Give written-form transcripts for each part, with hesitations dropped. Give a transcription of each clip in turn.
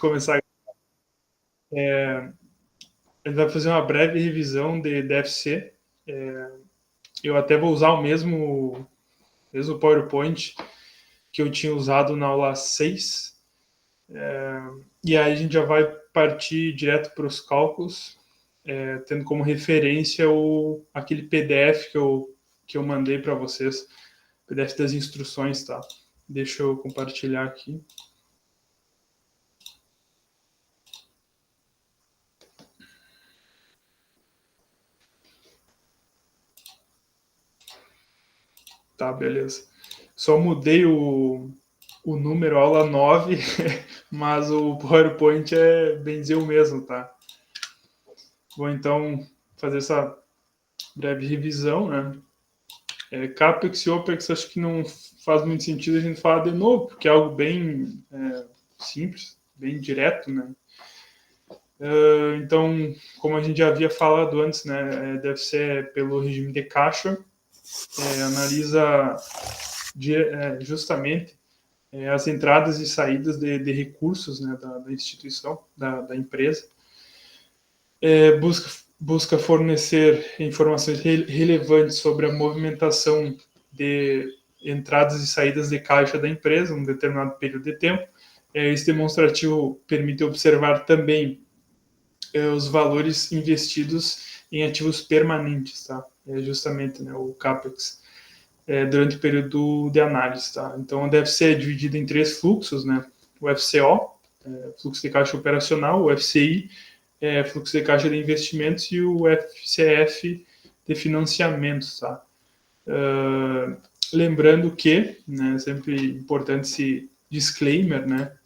começar. A gente vai fazer uma breve revisão de DFC. Eu até vou usar o mesmo PowerPoint que eu tinha usado na aula 6. E aí a gente já vai partir direto para os cálculos, tendo como referência aquele PDF que eu mandei para vocês, PDF das instruções, tá? Deixa eu compartilhar aqui. Tá, beleza. Só mudei o número aula 9, mas o PowerPoint é bem dizer o mesmo, tá? Vou então fazer essa breve revisão, né? CAPEX e OPEX acho que não faz muito sentido a gente falar de novo, porque é algo bem simples, bem direto, né? Então, como a gente já havia falado antes, né, deve ser pelo regime de caixa, analisa justamente as entradas e saídas de recursos, né, da instituição, da empresa, busca fornecer informações relevantes sobre a movimentação de entradas e saídas de caixa da empresa, um determinado período de tempo. Esse demonstrativo permite observar também os valores investidos em ativos permanentes, tá? Justamente, né, o CAPEX, durante o período de análise, tá? Então, deve ser dividido em 3 fluxos, né? O FCO, fluxo de caixa operacional, o FCI, fluxo de caixa de investimentos, e o FCF de financiamentos, tá? Lembrando que, né, sempre importante esse disclaimer, né?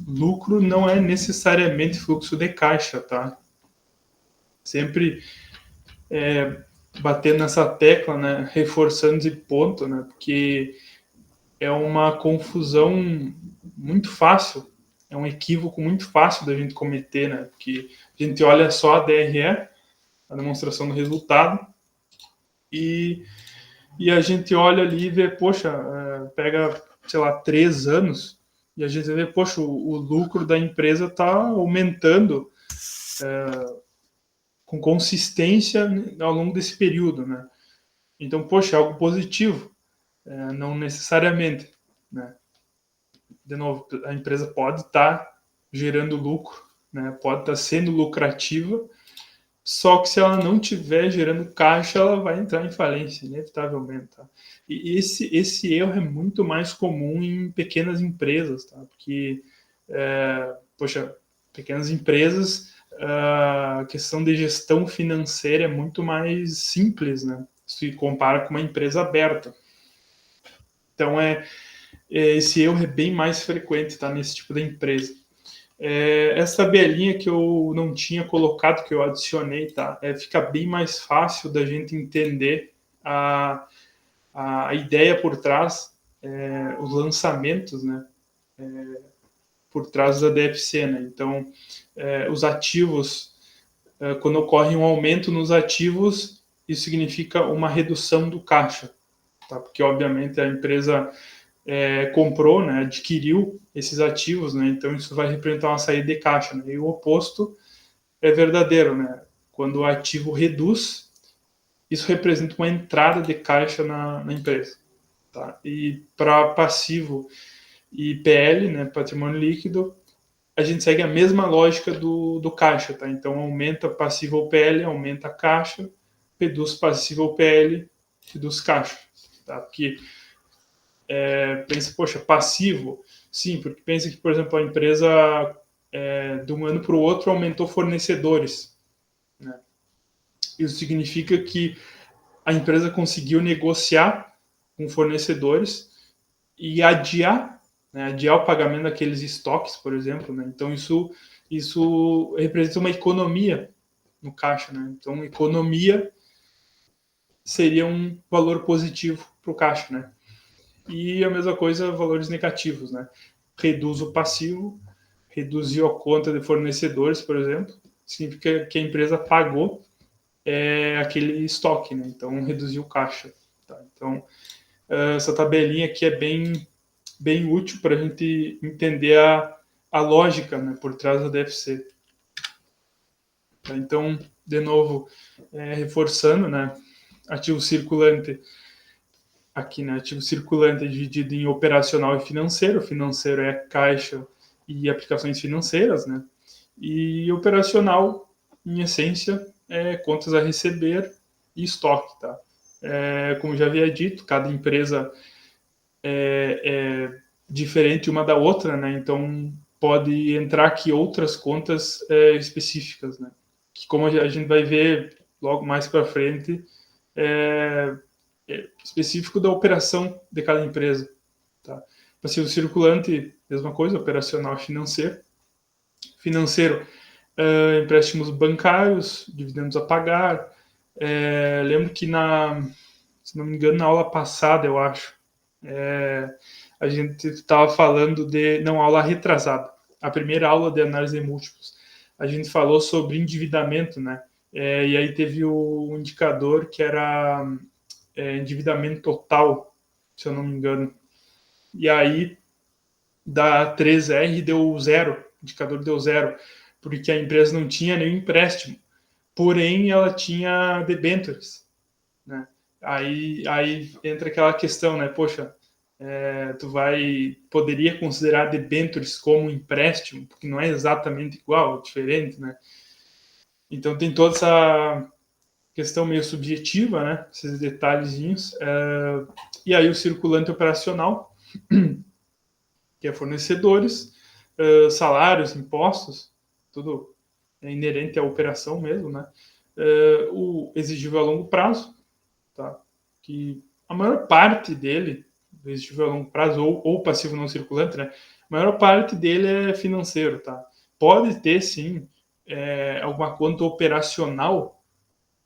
Lucro não é necessariamente fluxo de caixa, tá? Sempre batendo nessa tecla, né, reforçando esse ponto, né, porque é uma confusão muito fácil, é um equívoco muito fácil da gente cometer, né, porque a gente olha só a DRE, a demonstração do resultado, e a gente olha ali e vê, poxa, pega, sei lá, 3 anos, e a gente vê, poxa, o lucro da empresa está aumentando com consistência ao longo desse período, né? Então, poxa, é algo positivo, não necessariamente, né? De novo, a empresa pode estar gerando lucro, né? Pode estar sendo lucrativa, só que se ela não estiver gerando caixa, ela vai entrar em falência, inevitavelmente. Tá? E esse erro é muito mais comum em pequenas empresas, tá? Porque, poxa, pequenas empresas, a questão de gestão financeira é muito mais simples, né? Se compara com uma empresa aberta. Então, esse erro é bem mais frequente, tá? Nesse tipo de empresa. Essa tabelinha que eu não tinha colocado, que eu adicionei, tá? Fica bem mais fácil da gente entender a ideia por trás, os lançamentos, né? Por trás da DFC, né? Então, os ativos, quando ocorre um aumento nos ativos, isso significa uma redução do caixa, tá? Porque, obviamente, a empresa comprou, né, adquiriu esses ativos, né, então isso vai representar uma saída de caixa, né, e o oposto é verdadeiro, né, quando o ativo reduz, isso representa uma entrada de caixa na empresa, tá? E para passivo e PL, né, patrimônio líquido, a gente segue a mesma lógica do caixa, tá? Então aumenta passivo ou PL, aumenta a caixa, reduz passivo ou PL, reduz caixa, tá? Porque pensa, poxa, passivo, sim, porque pensa que, por exemplo, a empresa de um ano para o outro aumentou fornecedores, né? Isso significa que a empresa conseguiu negociar com fornecedores e adiar, né, adiar o pagamento daqueles estoques, por exemplo, né? Então isso representa uma economia no caixa, né? Então economia seria um valor positivo para o caixa, né? E a mesma coisa, valores negativos, né? Reduz o passivo, reduziu a conta de fornecedores, por exemplo, significa que a empresa pagou aquele estoque, né? Então reduziu o caixa. Tá? Então essa tabelinha aqui é bem útil para a gente entender a lógica, né, por trás da DFC. Então, de novo, reforçando, né, ativo circulante, aqui, né, ativo circulante é dividido em operacional e financeiro. Financeiro é caixa e aplicações financeiras, né, e operacional, em essência, é contas a receber e estoque, tá? Como já havia dito, cada empresa é diferente uma da outra, né? Então pode entrar aqui outras contas específicas, né? Que como a gente vai ver logo mais para frente, é específico da operação de cada empresa, tá? Passivo circulante, mesma coisa, operacional financeiro. Financeiro, empréstimos bancários, dividendos a pagar. Lembro que se não me engano, na aula passada, eu acho, a gente estava falando não, aula retrasada, a primeira aula de análise de múltiplos, a gente falou sobre endividamento, né? E aí teve o indicador que era endividamento total, se eu não me engano. E aí, da 3R deu zero, o indicador deu zero, porque a empresa não tinha nenhum empréstimo, porém ela tinha debêntures, né? Aí entra aquela questão, né? Poxa, poderia considerar debêntures como empréstimo, porque não é exatamente igual, é diferente, né? Então tem toda essa questão meio subjetiva, né? Esses detalhezinhos. E aí o circulante operacional, que é fornecedores, salários, impostos, tudo é inerente à operação mesmo, né? O exigível a longo prazo, tá? Que a maior parte dele, do exigível a longo prazo ou passivo não circulante, né? A maior parte dele é financeiro, tá? Pode ter, sim, alguma conta operacional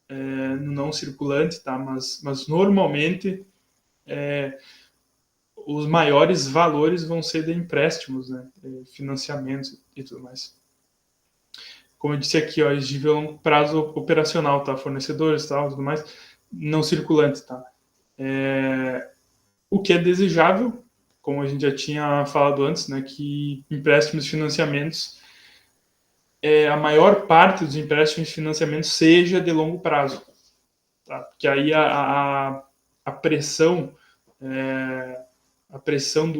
no não circulante, tá? Mas normalmente os maiores valores vão ser de empréstimos, né? Financiamentos e tudo mais. Como eu disse aqui, ó, exigível a longo prazo operacional, tá? Fornecedores, tal, tudo mais, não circulante, tá? O que é desejável, como a gente já tinha falado antes, né, que empréstimos e financiamentos, a maior parte dos empréstimos e financiamentos seja de longo prazo, tá? Porque aí a pressão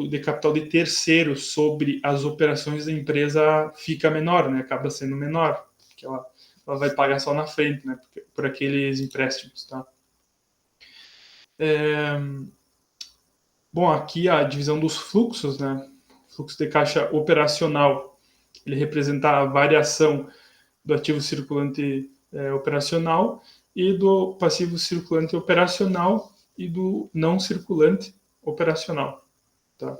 de capital de terceiros sobre as operações da empresa fica menor, né? Acaba sendo menor, porque ela vai pagar só na frente, né? Por aqueles empréstimos, tá? Bom, aqui a divisão dos fluxos, né? Fluxo de caixa operacional, ele representa a variação do ativo circulante operacional e do passivo circulante operacional e do não circulante operacional, tá?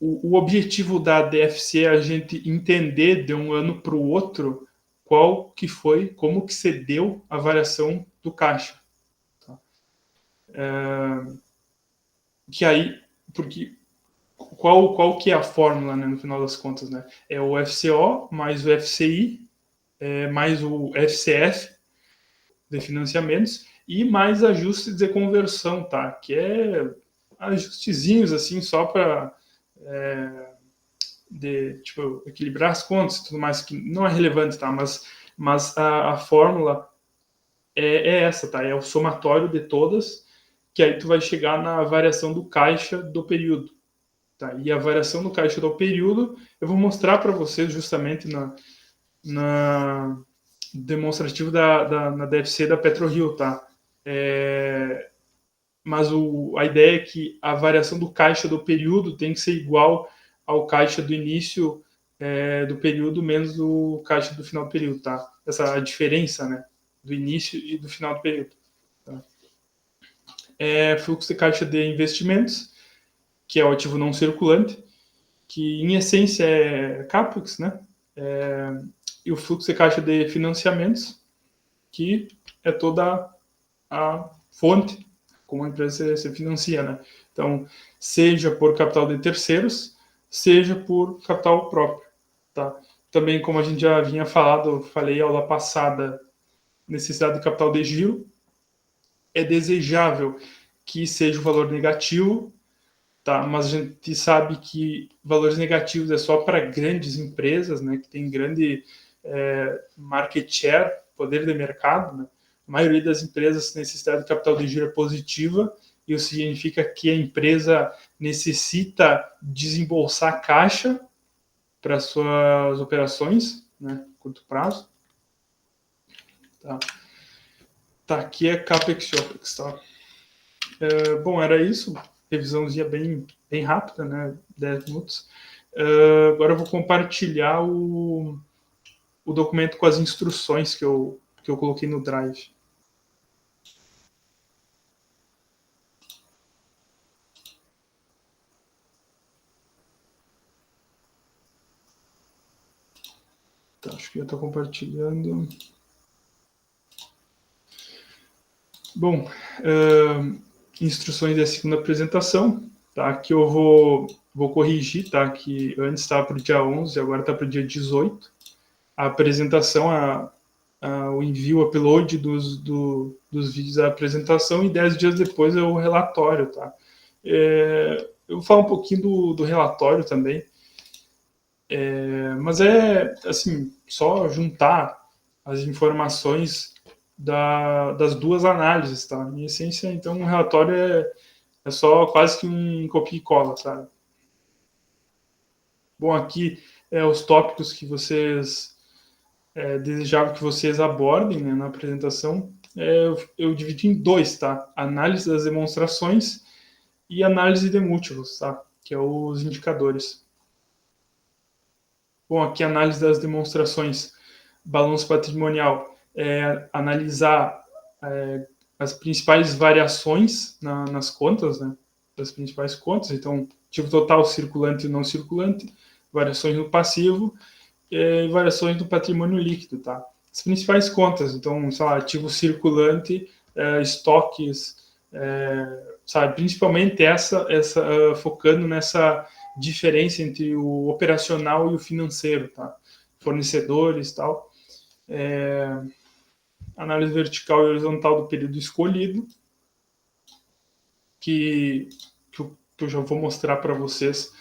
O objetivo da DFC é a gente entender de um ano para o outro como que se deu a variação do caixa. Tá? Que aí, porque qual que é a fórmula, né, no final das contas, né? É o FCO mais o FCI mais o FCF de financiamentos e mais ajustes de conversão, tá? Que é ajustezinhos assim só para tipo, equilibrar as contas e tudo mais, que não é relevante, tá? Mas a fórmula é essa, tá? É o somatório de todas, que aí tu vai chegar na variação do caixa do período. Tá? E a variação do caixa do período, eu vou mostrar para vocês justamente na demonstrativo na DFC da PetroRio, tá? Mas a ideia é que a variação do caixa do período tem que ser igual ao caixa do início do período menos o caixa do final do período, tá? Essa a diferença, né? Do início e do final do período. Tá? Fluxo de caixa de investimentos, que é o ativo não circulante, que em essência é CAPEX, né? E o fluxo de caixa de financiamentos, que é toda a fonte como a empresa se financia, né? Então, seja por capital de terceiros, seja por capital próprio, tá? Também, como a gente já vinha falei aula passada, necessidade de capital de giro, é desejável que seja o valor negativo, tá? Mas a gente sabe que valores negativos é só para grandes empresas, né, que tem grande market share, poder de mercado, né? A maioria das empresas necessita de capital de giro positiva, e isso significa que a empresa necessita desembolsar caixa para suas operações, né, curto prazo. Tá, aqui é CAPEX e OPEX, tá? Bom, era isso. Revisãozinha bem rápida, né? 10 minutos. Agora eu vou compartilhar o documento com as instruções que eu coloquei no Drive. Tá, acho que eu estou compartilhando. Bom, instruções da segunda apresentação, tá? Que eu vou corrigir, tá? Que antes estava para o dia 11, agora está para o dia 18. A apresentação, o envio, o upload dos vídeos da apresentação, e 10 dias depois é o relatório, tá? Eu vou falar um pouquinho do relatório também, mas assim, só juntar as informações das duas análises, tá? Em essência, então, um relatório é só quase que um copia e cola, sabe? Bom, aqui os tópicos que vocês desejavam que vocês abordem, né, na apresentação. Eu dividi em dois, tá? Análise das demonstrações e análise de múltiplos, tá? Que é os indicadores. Bom, aqui análise das demonstrações. Balanço patrimonial. Analisar as principais variações nas contas, né? Das principais contas. Então, ativo total, circulante e não circulante. Variações no passivo e variações do patrimônio líquido, tá? As principais contas, então, sei lá, ativo circulante, estoques, sabe? Principalmente essa focando nessa diferença entre o operacional e o financeiro, tá? Fornecedores, tal. Análise vertical e horizontal do período escolhido, que eu já vou mostrar para vocês,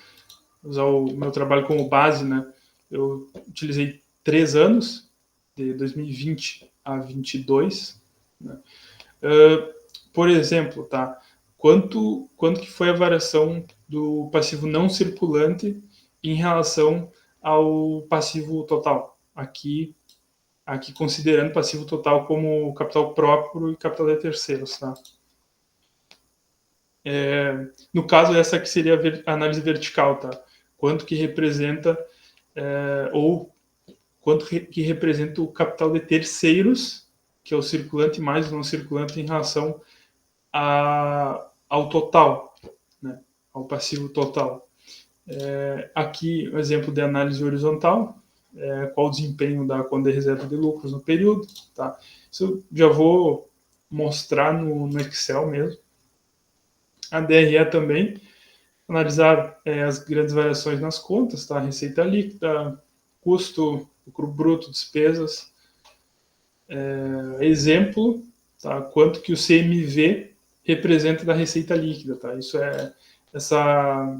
usar o meu trabalho como base, né? Eu utilizei 3 anos, de 2020 a 22. Né? Por exemplo, tá? Quanto que foi a variação do passivo não circulante em relação ao passivo total? Aqui considerando passivo total como capital próprio e capital de terceiros, tá? No caso, essa aqui seria a análise vertical, tá? Quanto que representa ou quanto que representa o capital de terceiros, que é o circulante mais o não circulante, em relação ao total, né? Ao passivo total. Aqui, um exemplo de análise horizontal, qual o desempenho da conta de reserva de lucros no período, tá? Isso eu já vou mostrar no Excel mesmo. A DRE também, analisar as grandes variações nas contas, tá? Receita líquida, custo, lucro bruto, despesas. Exemplo, tá? Quanto que o CMV representa da receita líquida, tá? Isso essa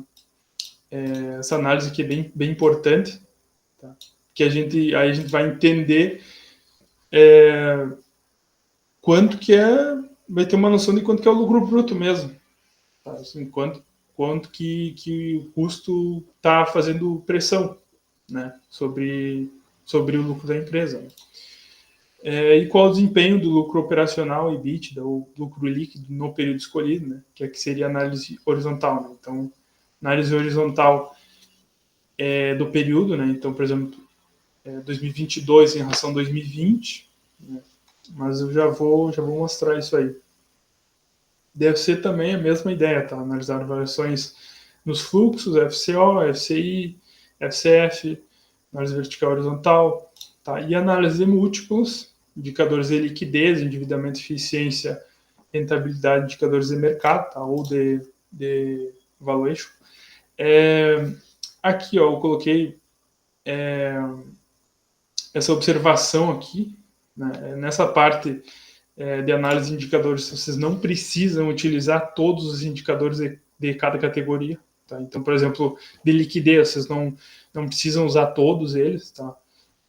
análise aqui é bem importante, tá? Que aí a gente vai entender quanto que vai ter uma noção de quanto que é o lucro bruto mesmo, tá? Assim, quanto que o custo está fazendo pressão, né, sobre o lucro da empresa. E qual o desempenho do lucro operacional, EBITDA, ou lucro líquido no período escolhido, né, que aqui seria a análise horizontal. Né? Então, análise horizontal do período, né, então, por exemplo, 2022 em relação a 2020, né, mas eu já vou mostrar isso aí. Deve ser também a mesma ideia, tá? Analisar variações nos fluxos, FCO, FCI, FCF, análise vertical horizontal, tá? E análise de múltiplos, indicadores de liquidez, endividamento, eficiência, rentabilidade, indicadores de mercado, tá? Ou de valuation. Aqui, ó, eu coloquei essa observação aqui, né? Nessa parte de análise de indicadores, vocês não precisam utilizar todos os indicadores de cada categoria. Tá? Então, por exemplo, de liquidez, vocês não precisam usar todos eles. Tá?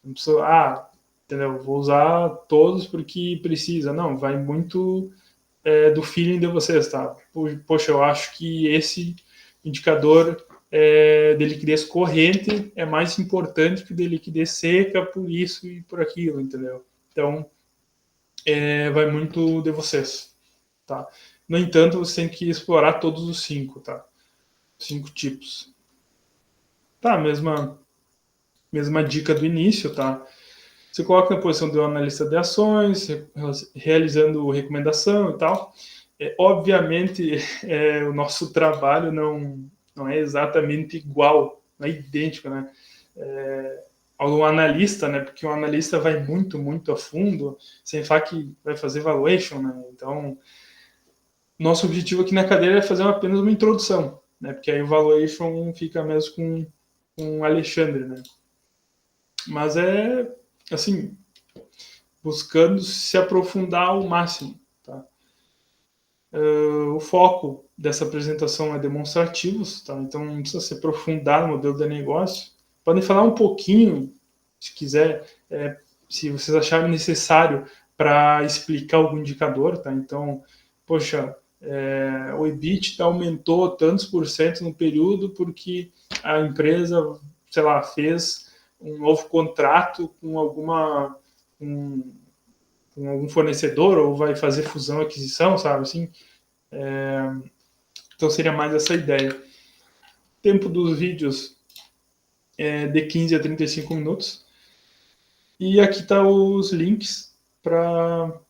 Não precisa, entendeu? Vou usar todos porque precisa. Não, vai muito do feeling de vocês. Tá? Poxa, eu acho que esse indicador de liquidez corrente é mais importante que o de liquidez seca por isso e por aquilo, entendeu? Então, vai muito de vocês, tá? No entanto, você tem que explorar todos os 5, tá? 5 tipos. Tá, mesma dica do início, tá? Você coloca na posição de um analista de ações, realizando recomendação e tal. Obviamente, o nosso trabalho não é exatamente igual, não é idêntico, né? Ao analista, né? Porque o analista vai muito, muito a fundo, sem falar que vai fazer valuation, né? Então, nosso objetivo aqui na cadeira é fazer apenas uma introdução, né? Porque aí o valuation fica mesmo com o Alexandre, né? Mas assim, buscando se aprofundar ao máximo, tá? O foco dessa apresentação é demonstrativos, tá? Então não precisa se aprofundar no modelo de negócio. Podem falar um pouquinho, se quiser, se vocês acharem necessário para explicar algum indicador, tá? Então, poxa, o EBITDA aumentou tantos por cento no período porque a empresa, sei lá, fez um novo contrato com algum fornecedor ou vai fazer fusão, aquisição, sabe assim? Então seria mais essa ideia. Tempo dos vídeos é de 15 a 35 minutos. E aqui tá os links para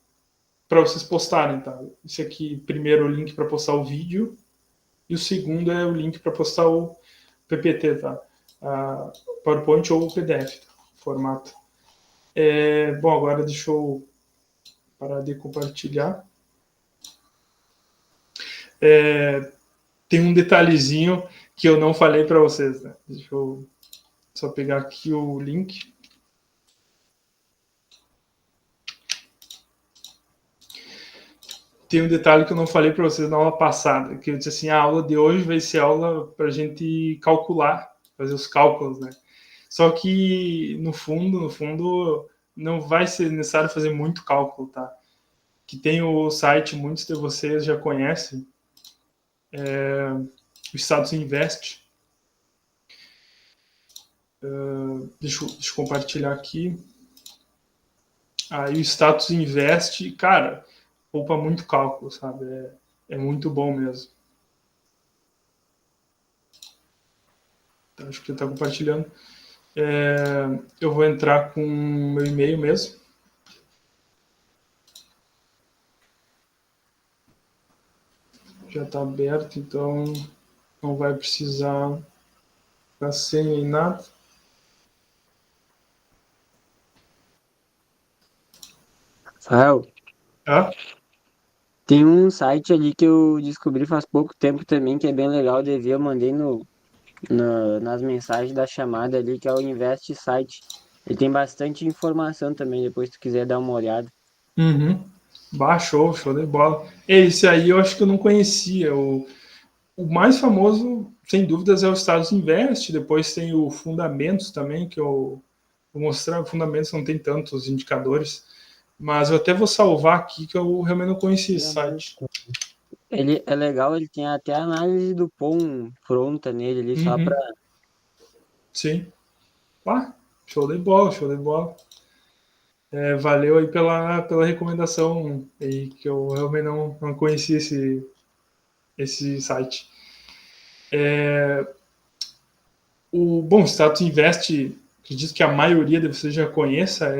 vocês postarem, tá? Esse aqui, primeiro o link para postar o vídeo e o segundo é o link para postar o PPT, tá? PowerPoint ou o PDF, tá? Formato. Bom, agora deixa eu parar de compartilhar. Tem um detalhezinho que eu não falei para vocês, né? Deixa eu só pegar aqui o link. Tem um detalhe que eu não falei para vocês na aula passada, que eu disse assim, a aula de hoje vai ser aula para a gente calcular, fazer os cálculos, né? Só que, no fundo, não vai ser necessário fazer muito cálculo, tá? Que tem o site, muitos de vocês já conhecem, o Status Invest. Deixa eu compartilhar aqui. Aí o Status Invest, cara, poupa muito cálculo, sabe? É muito bom mesmo. Então, acho que ele está compartilhando. Eu vou entrar com o meu e-mail mesmo. Já está aberto, então não vai precisar da senha e nada. Rafael, tem um site ali que eu descobri faz pouco tempo também, que é bem legal de ver. Eu mandei nas mensagens da chamada ali, que é o Invest Site. Ele tem bastante informação também, depois se tu quiser dar uma olhada. Uhum. Baixou, show de bola. Esse aí eu acho que eu não conhecia. O mais famoso, sem dúvidas, é o Estados Invest. Depois tem o Fundamentos também, que eu vou mostrar. O Fundamentos não tem tantos indicadores. Mas eu até vou salvar aqui, que eu realmente não conhecia esse site. Ele é legal, ele tem até a análise do POM pronta nele ali, só pra. Uhum. Sim. Show de bola, show de bola. Valeu aí pela recomendação aí, que eu realmente não conhecia esse site. Bom, Status Invest, acredito que a maioria de vocês já conheça,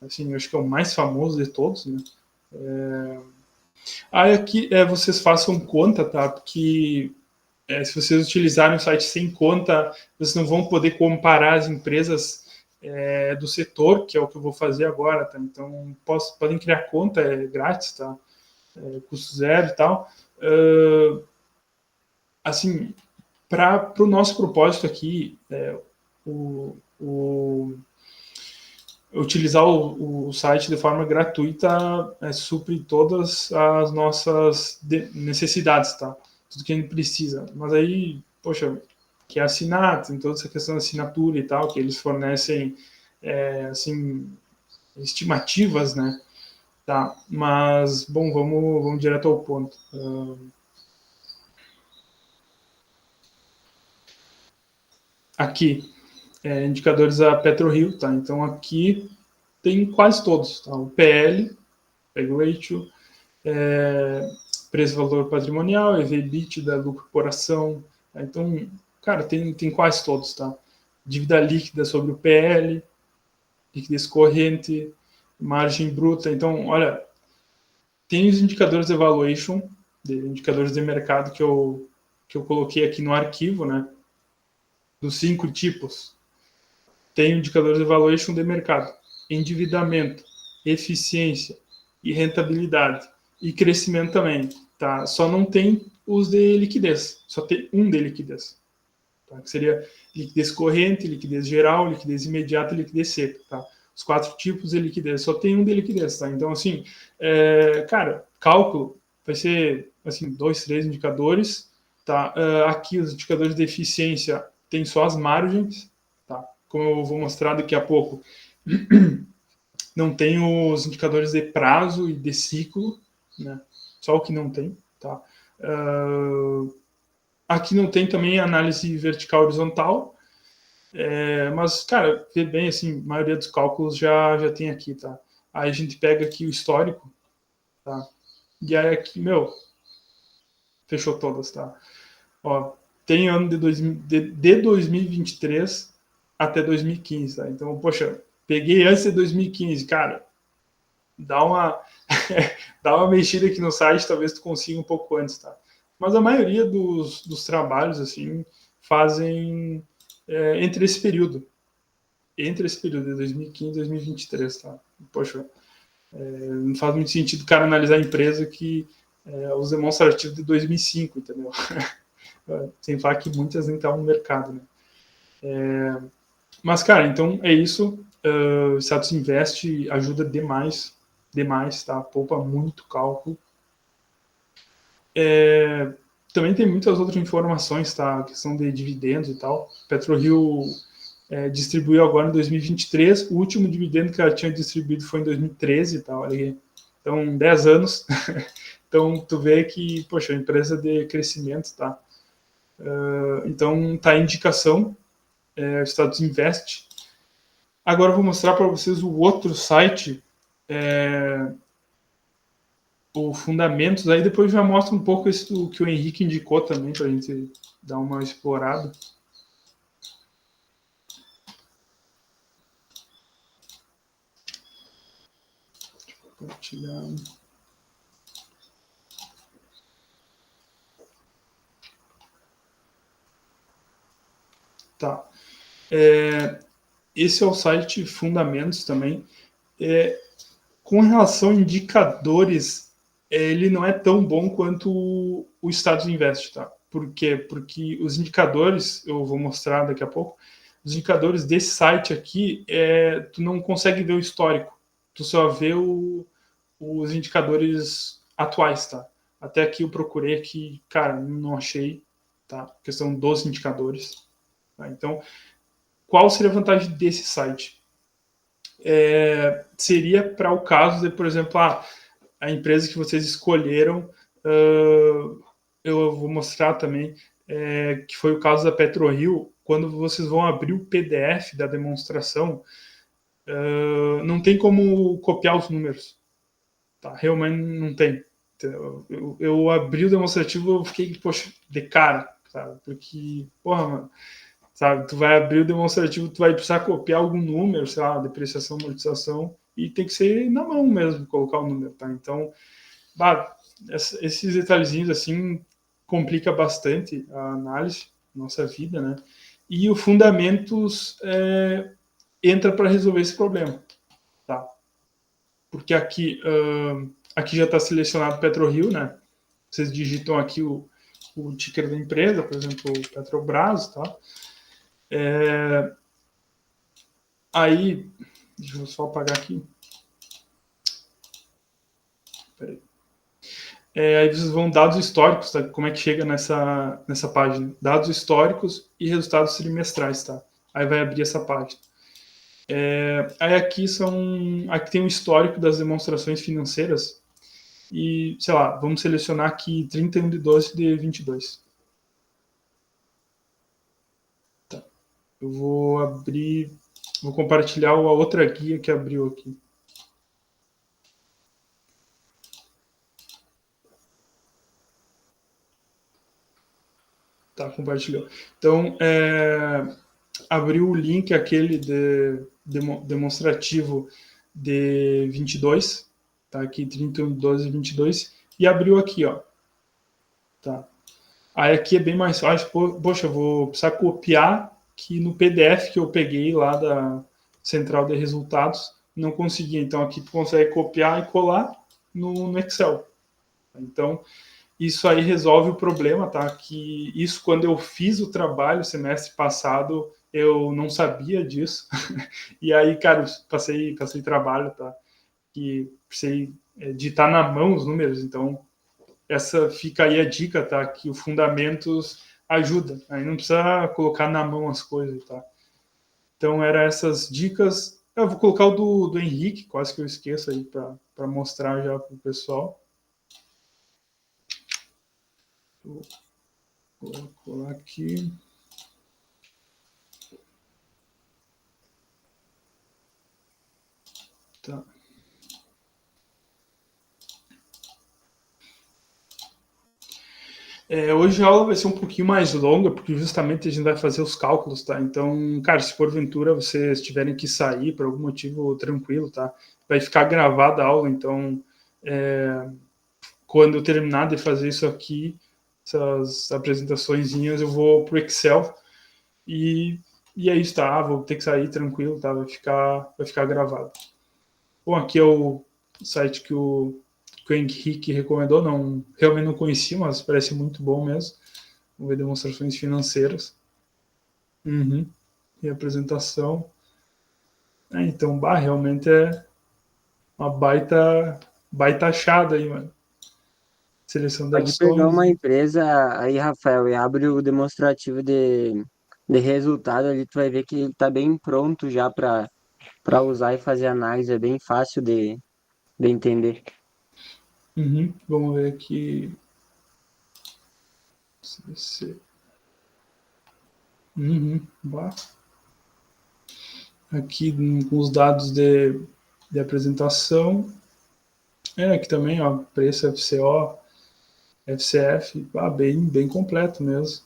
assim, eu acho que é o mais famoso de todos, né? Aí aqui vocês façam conta, tá? Porque se vocês utilizarem o site sem conta, vocês não vão poder comparar as empresas do setor, que é o que eu vou fazer agora, tá? Então, podem criar conta, é grátis, tá? Custo zero e tal. Assim, para o nosso propósito aqui, utilizar o site de forma gratuita supre todas as nossas necessidades, tá? tudo que a gente precisa. Mas aí, poxa, que é assinar, tem toda essa questão da assinatura e tal, que eles fornecem, assim, estimativas, né? Tá, mas, bom, vamos direto ao ponto. Aqui, indicadores da PetroRio, tá? Então aqui tem quase todos, tá? O PL, Peg Ratio, preço-valor patrimonial, EV/EBITDA, lucro por ação. Tá? Então, cara, tem quase todos, tá? Dívida líquida sobre o PL, liquidez corrente, margem bruta. Então, olha, tem os indicadores de valuation, indicadores de mercado que eu coloquei aqui no arquivo, né? Dos 5 tipos. Tem indicadores de valuation de mercado, endividamento, eficiência e rentabilidade. E crescimento também, tá? Só não tem os de liquidez, só tem um de liquidez. Tá? Que seria liquidez corrente, liquidez geral, liquidez imediata e liquidez seca. Tá? Os 4 tipos de liquidez, só tem um de liquidez. Tá? Então, assim, cara, cálculo vai ser assim, 2, 3 indicadores. Tá? Aqui os indicadores de eficiência tem só as margens, tá? Como eu vou mostrar daqui a pouco. Não tem os indicadores de prazo e de ciclo, né? Só o que não tem, tá? Aqui não tem também análise vertical horizontal, mas, cara, vê bem, assim, a maioria dos cálculos já tem aqui, tá? Aí a gente pega aqui o histórico, tá? E aí aqui, meu, fechou todas, tá? Ó, tem ano de 2023 até 2015, tá? Então, poxa, peguei antes de 2015, cara, dá uma, dá uma mexida aqui no site, talvez tu consiga um pouco antes, tá? Mas a maioria dos trabalhos, assim, fazem entre esse período. Entre esse período de 2015 e 2023, tá? Poxa, não faz muito sentido o cara analisar a empresa que os demonstrativos de 2005, entendeu? Sem falar que muitas nem estavam no mercado, né? Mas, cara, então é isso. O Status Invest ajuda demais, tá? Poupa muito cálculo. Também tem muitas outras informações, tá? A questão de dividendos e tal. PetroRio distribuiu agora em 2023. O último dividendo que ela tinha distribuído foi em 2013, tá? Olha aí. Então, 10 anos. Então, tu vê que, poxa, empresa de crescimento, tá? Então, tá a indicação, Status Invest. Agora eu vou mostrar para vocês o outro site, o Fundamentos. Aí depois já mostra um pouco esse que o Henrique indicou também, para a gente dar uma explorada. Compartilhar. Tá. Esse é o site Fundamentos também. Com relação a indicadores, ele não é tão bom quanto o Status Invest, tá? Por quê? Porque os indicadores, eu vou mostrar daqui a pouco, os indicadores desse site aqui, tu não consegue ver o histórico, tu só vê os indicadores atuais, tá? Até aqui eu procurei aqui, cara, não achei, tá? Questão dos indicadores. Tá? Então, qual seria a vantagem desse site? Seria para o caso de, por exemplo, a empresa que vocês escolheram, eu vou mostrar também, que foi o caso da PetroRio, quando vocês vão abrir o PDF da demonstração, não tem como copiar os números. Tá? Realmente não tem. Eu abri o demonstrativo, eu fiquei, poxa, de cara, sabe? Porque, porra, mano, sabe? Tu vai abrir o demonstrativo, tu vai precisar copiar algum número, sei lá, depreciação, amortização, e tem que ser na mão mesmo, colocar o número, tá? Então, esses detalhezinhos, assim, complica bastante a análise, nossa vida, né? E o Fundamentos entra para resolver esse problema, tá? Porque aqui já está selecionado PetroRio, né? Vocês digitam aqui o ticker da empresa, por exemplo, Petrobras, tá? Aí, deixa eu só apagar aqui. Peraí. Aí vocês vão dados históricos, tá? Como é que chega nessa página? Dados históricos e resultados trimestrais, tá? Aí vai abrir essa página. Aí aqui tem um histórico das demonstrações financeiras e, sei lá, vamos selecionar aqui 31/12 de 22. Tá. Eu vou compartilhar a outra guia que abriu aqui. Tá, compartilhou. Então, abriu o link aquele demonstrativo de 22, tá aqui 31/12/22, e abriu aqui, ó. Tá. Aí aqui é bem mais fácil. Poxa, eu vou precisar copiar que no PDF que eu peguei lá da central de resultados, não consegui. Então aqui tu consegue copiar e colar no Excel. Então, isso aí resolve o problema, tá? Que isso, quando eu fiz o trabalho semestre passado, eu não sabia disso. E aí, cara, passei trabalho, tá? Que precisei digitar na mão os números. Então, essa fica aí a dica, tá? Que o Fundamentos ajuda. Aí não precisa colocar na mão as coisas, tá? Então, eram essas dicas. Eu vou colocar o do Henrique, quase que eu esqueço aí, para mostrar já para o pessoal. Vou colar aqui. Tá. Hoje a aula vai ser um pouquinho mais longa, porque justamente a gente vai fazer os cálculos, tá? Então, cara, se porventura vocês tiverem que sair por algum motivo, tranquilo, tá? Vai ficar gravada a aula, então, quando eu terminar de fazer isso aqui, essas apresentaçõezinhas, eu vou pro Excel e é isso, tá? Vou ter que sair tranquilo, tá? Vai ficar gravado. Bom, aqui é o site que o Henrique recomendou, realmente não conhecia, mas parece muito bom mesmo. Vamos ver demonstrações financeiras. Uhum. E apresentação. Então, realmente é uma baita achada aí, mano. Seleção de Pode pegar ações. uma empresa aí, Rafael, e abre o demonstrativo de resultado ali, tu vai ver que ele tá bem pronto já para usar e fazer análise, é bem fácil de entender. Uhum. Vamos ver aqui. CC. Uhum. Aqui com os dados de apresentação. Aqui também, ó, preço FCO, FCF, bem completo mesmo.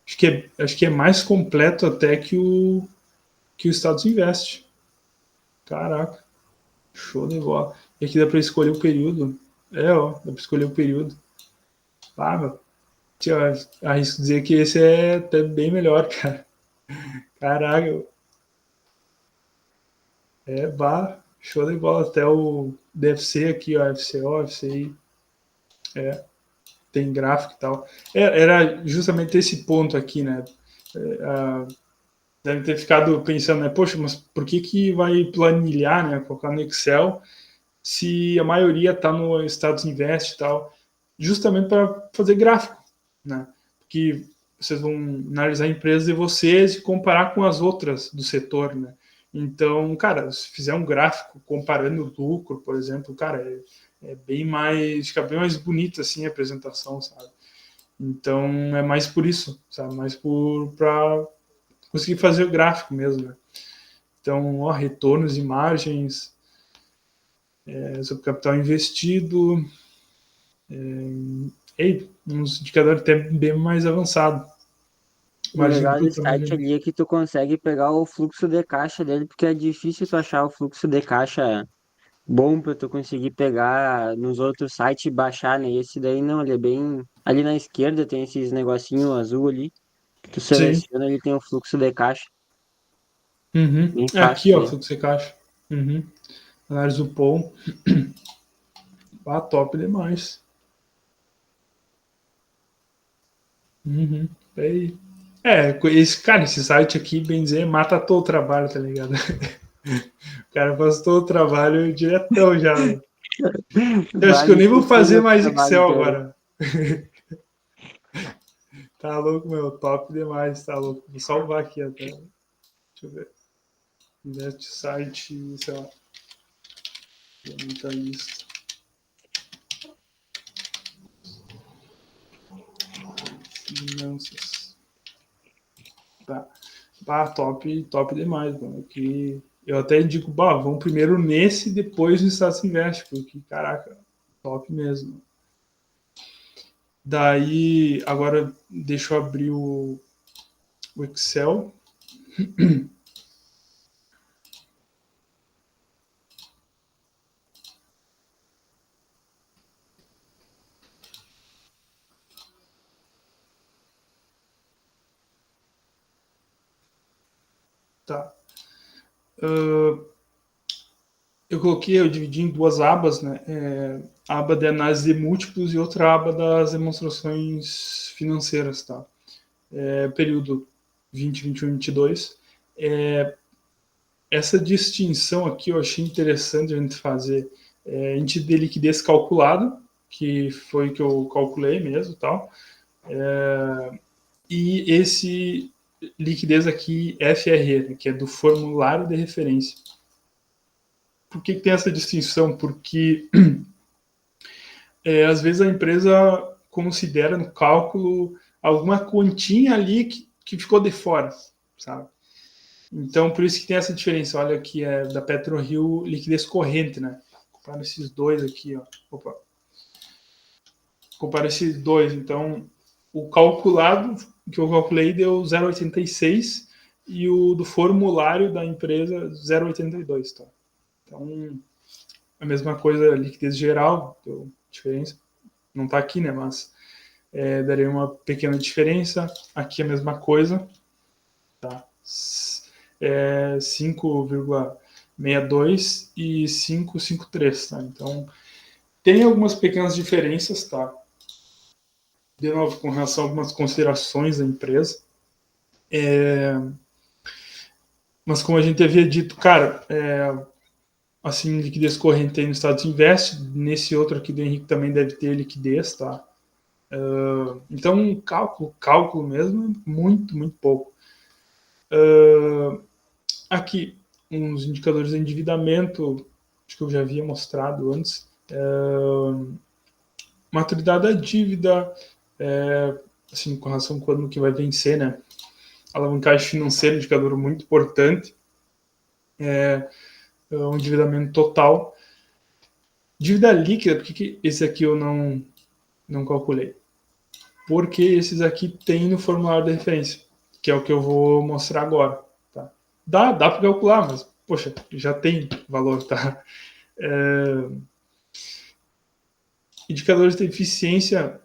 Acho que é mais completo até que o Status Invest. Caraca, show de bola. E aqui dá para escolher o período. Dá para escolher o período. Arrisco dizer que esse é até bem melhor, cara. Caraca, show de bola. Até o DFC aqui, ó, FCO, FCI. Tem gráfico e tal. Era justamente esse ponto aqui, né? Deve ter ficado pensando, né? Poxa, mas por que vai planilhar, né? Colocar no Excel se a maioria está no Status Invest e tal? Justamente para fazer gráfico, né? Porque vocês vão analisar a empresa de vocês e comparar com as outras do setor, né? Então, cara, se fizer um gráfico comparando o lucro, por exemplo, cara, fica bem mais bonito assim a apresentação, sabe? Então é mais por isso, sabe? Mais para conseguir fazer o gráfico mesmo, né? Então, ó, retornos e margens, sobre capital investido, uns indicadores até bem mais avançados. O Margem legal bruta desse também, site né? ali é que tu consegue pegar o fluxo de caixa dele, porque é difícil tu achar o fluxo de caixa bom para tu conseguir pegar nos outros sites e baixar, né? Esse daí não, ele é bem. Ali na esquerda tem esses negocinho azul ali, que tu Sim. seleciona, ele tem o fluxo de caixa, Uhum. bem fácil Aqui, de ó, ver. fluxo de caixa. Uhum. Análise do POM. Top demais. Uhum. Aí. Esse site aqui, bem dizer, mata todo o trabalho, tá ligado? O cara faz todo o trabalho diretão já, né? Eu acho que eu Vale nem vou fazer o mais trabalho Excel inteiro. agora. Tá louco, meu. Top demais, tá louco. Vou salvar aqui até. Deixa eu ver. Invest site, sei lá. Muita lista. Finanças. Tá. Bah, top demais, mano. Que eu até indico, bah, vamos primeiro nesse e depois no Status Invest, porque, caraca, top mesmo. Daí, agora deixa eu abrir o Excel. Tá. Uh, eu dividi em duas abas, né? A aba de análise de múltiplos e outra aba das demonstrações financeiras, tá? Período 2021 e 22. Essa distinção aqui eu achei interessante a gente fazer. Índice de liquidez calculado, que foi o que eu calculei mesmo, tal. E esse liquidez aqui FRE, que é do formulário de referência. Por que tem essa distinção? Porque às vezes a empresa considera no cálculo alguma continha ali que ficou de fora, sabe? Então, por isso que tem essa diferença. Olha aqui, da PetroRio liquidez corrente, né? Compara esses dois aqui, ó. Opa. Compara esses dois. Então, o calculado que eu calculei deu 0,86 e o do formulário da empresa 0,82, tá? Então, a mesma coisa, liquidez geral, deu diferença. Não está aqui, né? Mas daria uma pequena diferença. Aqui a mesma coisa, tá? 5,62 e 5,53, tá? Então, tem algumas pequenas diferenças, tá? De novo, com relação a algumas considerações da empresa. Mas como a gente havia dito, cara, assim, liquidez corrente aí no Estados Invest, nesse outro aqui do Henrique também deve ter liquidez, tá? Então, cálculo mesmo, muito pouco. Aqui, uns indicadores de endividamento, acho que eu já havia mostrado antes. Maturidade da dívida, assim, com relação a quando que vai vencer, né? Alavancagem financeira, indicador muito importante. O endividamento total. Dívida líquida, por que esse aqui eu não calculei? Porque esses aqui tem no formulário de referência, que é o que eu vou mostrar agora. Tá? Dá para calcular, mas, poxa, já tem valor, tá? Indicadores de eficiência,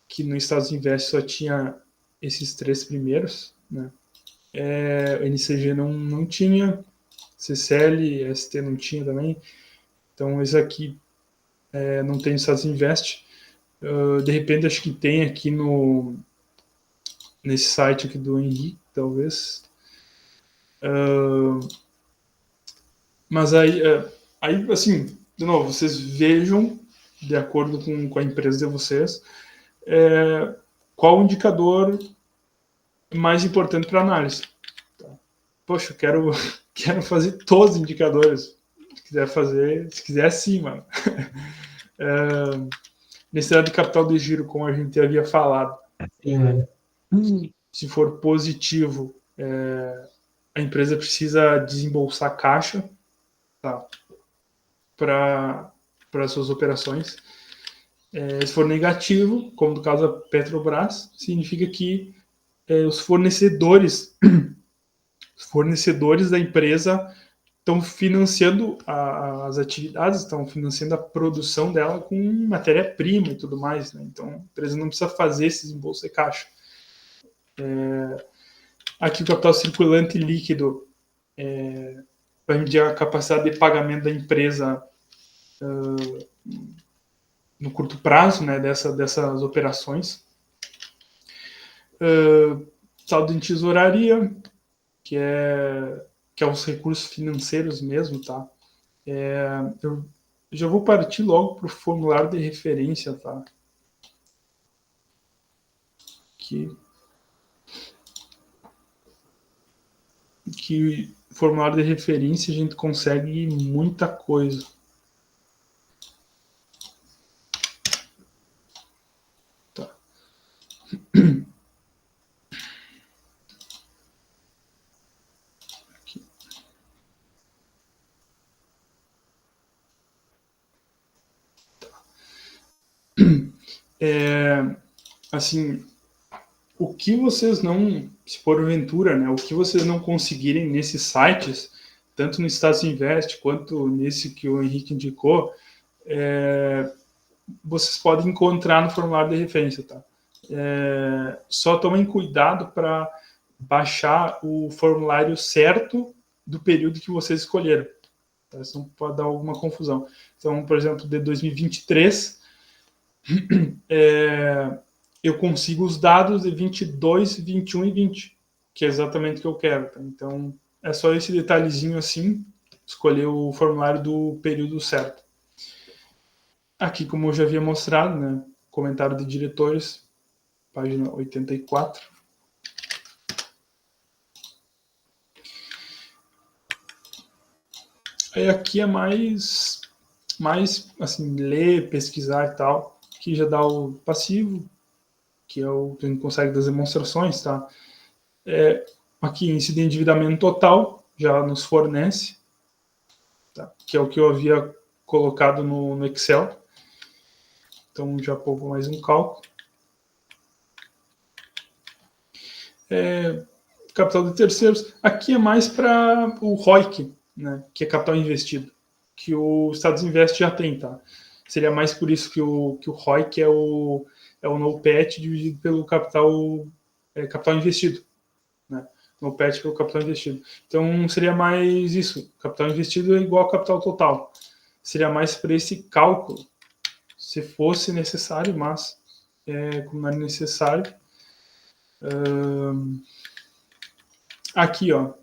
que no Estados Invest só tinha esses três primeiros, né? O NCG não tinha, CCL, ST não tinha também. Então, esse aqui não tem no Estados Invest. De repente, acho que tem aqui nesse site aqui do Henrique, talvez. Mas aí, assim, de novo, vocês vejam, de acordo com a empresa de vocês, qual o indicador mais importante para análise. Tá? Poxa, eu quero fazer todos os indicadores. Se quiser sim, mano. Necessidade de capital de giro, como a gente havia falado. Se for positivo, a empresa precisa desembolsar caixa, tá? Para suas operações. Se for negativo, como no caso da Petrobras, significa que os fornecedores da empresa estão financiando as atividades, estão financiando a produção dela com matéria-prima e tudo mais. Né? Então, a empresa não precisa fazer esse desembolso de caixa. Aqui o capital circulante líquido vai medir a capacidade de pagamento da empresa no curto prazo, né, dessas operações. Saldo em tesouraria, que é os recursos financeiros mesmo, tá? já vou partir logo para o formulário de referência, tá? Que formulário de referência a gente consegue muita coisa. Tá. Aqui. Assim, o que vocês não, se porventura, né, o que vocês não conseguirem nesses sites, tanto no Status Invest quanto nesse que o Henrique indicou, vocês podem encontrar no formulário de referência, tá? Só tomem cuidado para baixar o formulário certo do período que vocês escolheram. Tá? Senão pode dar alguma confusão. Então, por exemplo, de 2023, eu consigo os dados de 22, 21 e 20, que é exatamente o que eu quero. Tá? Então, é só esse detalhezinho assim, escolher o formulário do período certo. Aqui, como eu já havia mostrado, né, comentário de diretores, página 84. Aí aqui é mais assim, ler, pesquisar e tal, que já dá o passivo, que é o que a gente consegue das demonstrações, tá? Aqui, índice de endividamento total, já nos fornece, tá? Que é o que eu havia colocado no Excel. Então, já pouco mais um cálculo. Capital de terceiros. Aqui é mais para o ROIC, né? Que é capital investido, que o Estados Invest já tem, tá? Seria mais por isso que o ROIC é o NOPAT dividido pelo capital investido, né? NOPAT pelo capital investido. Então, seria mais isso. Capital investido é igual ao capital total. Seria mais para esse cálculo, se fosse necessário, mas como não é necessário. Aqui, ó,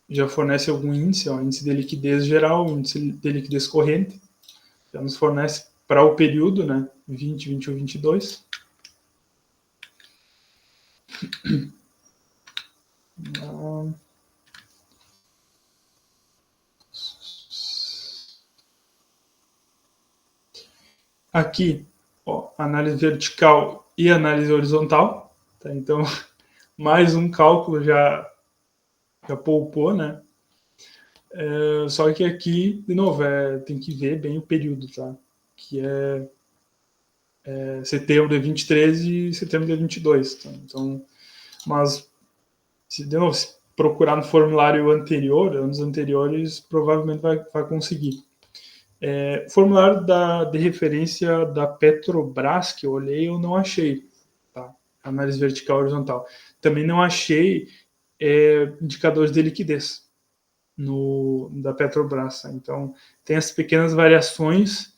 já fornece algum índice, ó, índice de liquidez geral, índice de liquidez corrente. Já nos fornece para o período, né? 20, 21, 22. Aqui, ó, análise vertical e análise horizontal. Tá? Então, mais um cálculo já poupou, né? Só que aqui, de novo, tem que ver bem o período, tá? Que é setembro de 23 e setembro de 22. Tá? Então, mas, de novo, se procurar no formulário anterior, anos anteriores, provavelmente vai conseguir. Formulário de referência da Petrobras, que eu olhei, eu não achei. Tá? Análise vertical e horizontal. Também não achei indicadores de liquidez da Petrobras. Tá? Então, tem as pequenas variações,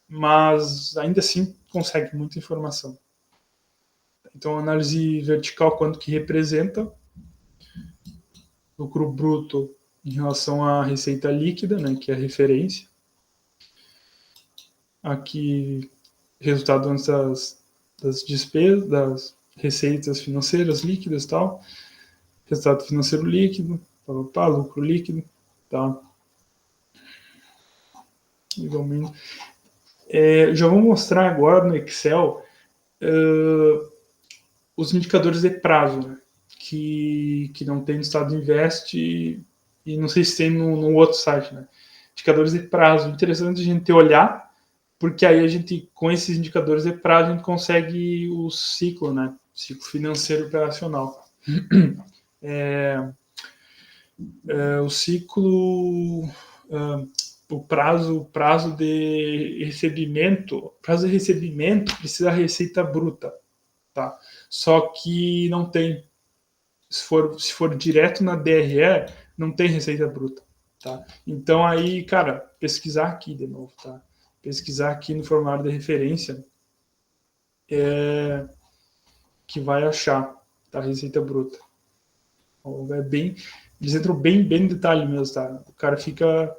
mas ainda assim consegue muita informação. Então, análise vertical, quanto que representa lucro bruto em relação à receita líquida, né, que é a referência. Aqui, resultado antes das despesas, das receitas financeiras líquidas e tal. Resultado financeiro líquido, lucro líquido, tá? Igualmente. Já vou mostrar agora no Excel os indicadores de prazo, né? Que não tem no Estado Invest e não sei se tem no outro site, né? Indicadores de prazo. Interessante a gente olhar, porque aí a gente, com esses indicadores de prazo, a gente consegue o ciclo, né? Ciclo financeiro operacional. O ciclo, o prazo de recebimento precisa da receita bruta, tá? Só que não tem. Se for direto na DRE, não tem receita bruta, tá? Então aí, cara, pesquisar aqui de novo, tá? Pesquisar aqui no formulário de referência que vai achar, tá? Receita bruta. Eles entram bem no detalhe mesmo, tá? O cara fica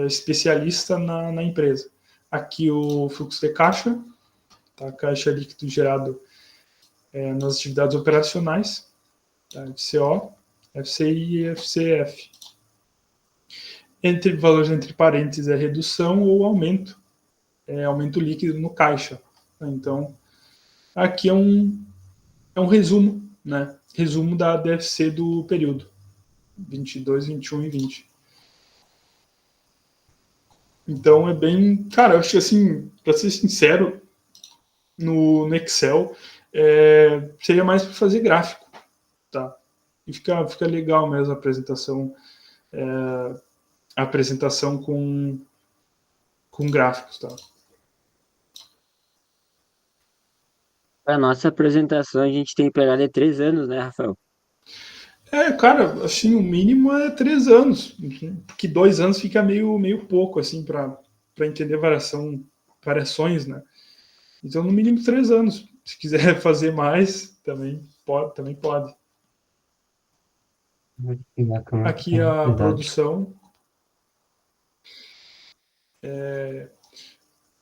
especialista na empresa. Aqui o fluxo de caixa, tá? Caixa líquido gerado nas atividades operacionais, tá? FCO, FCI e FCF. Entre valores entre parênteses é redução ou aumento, aumento líquido no caixa. Tá? Então, aqui é um resumo, né? Resumo da DFC do período 22, 21 e 20. Então é bem, cara, eu acho que assim, para ser sincero, no Excel seria mais para fazer gráfico, tá? E fica legal mesmo a apresentação com gráficos, tá? A nossa apresentação a gente tem pegado 3 anos, né, Rafael? Cara, assim, o mínimo é 3 anos, porque 2 anos fica meio pouco, assim, para entender variações, né? Então, no mínimo 3 anos. Se quiser fazer mais, também pode. Também pode. Aqui a Verdade. produção,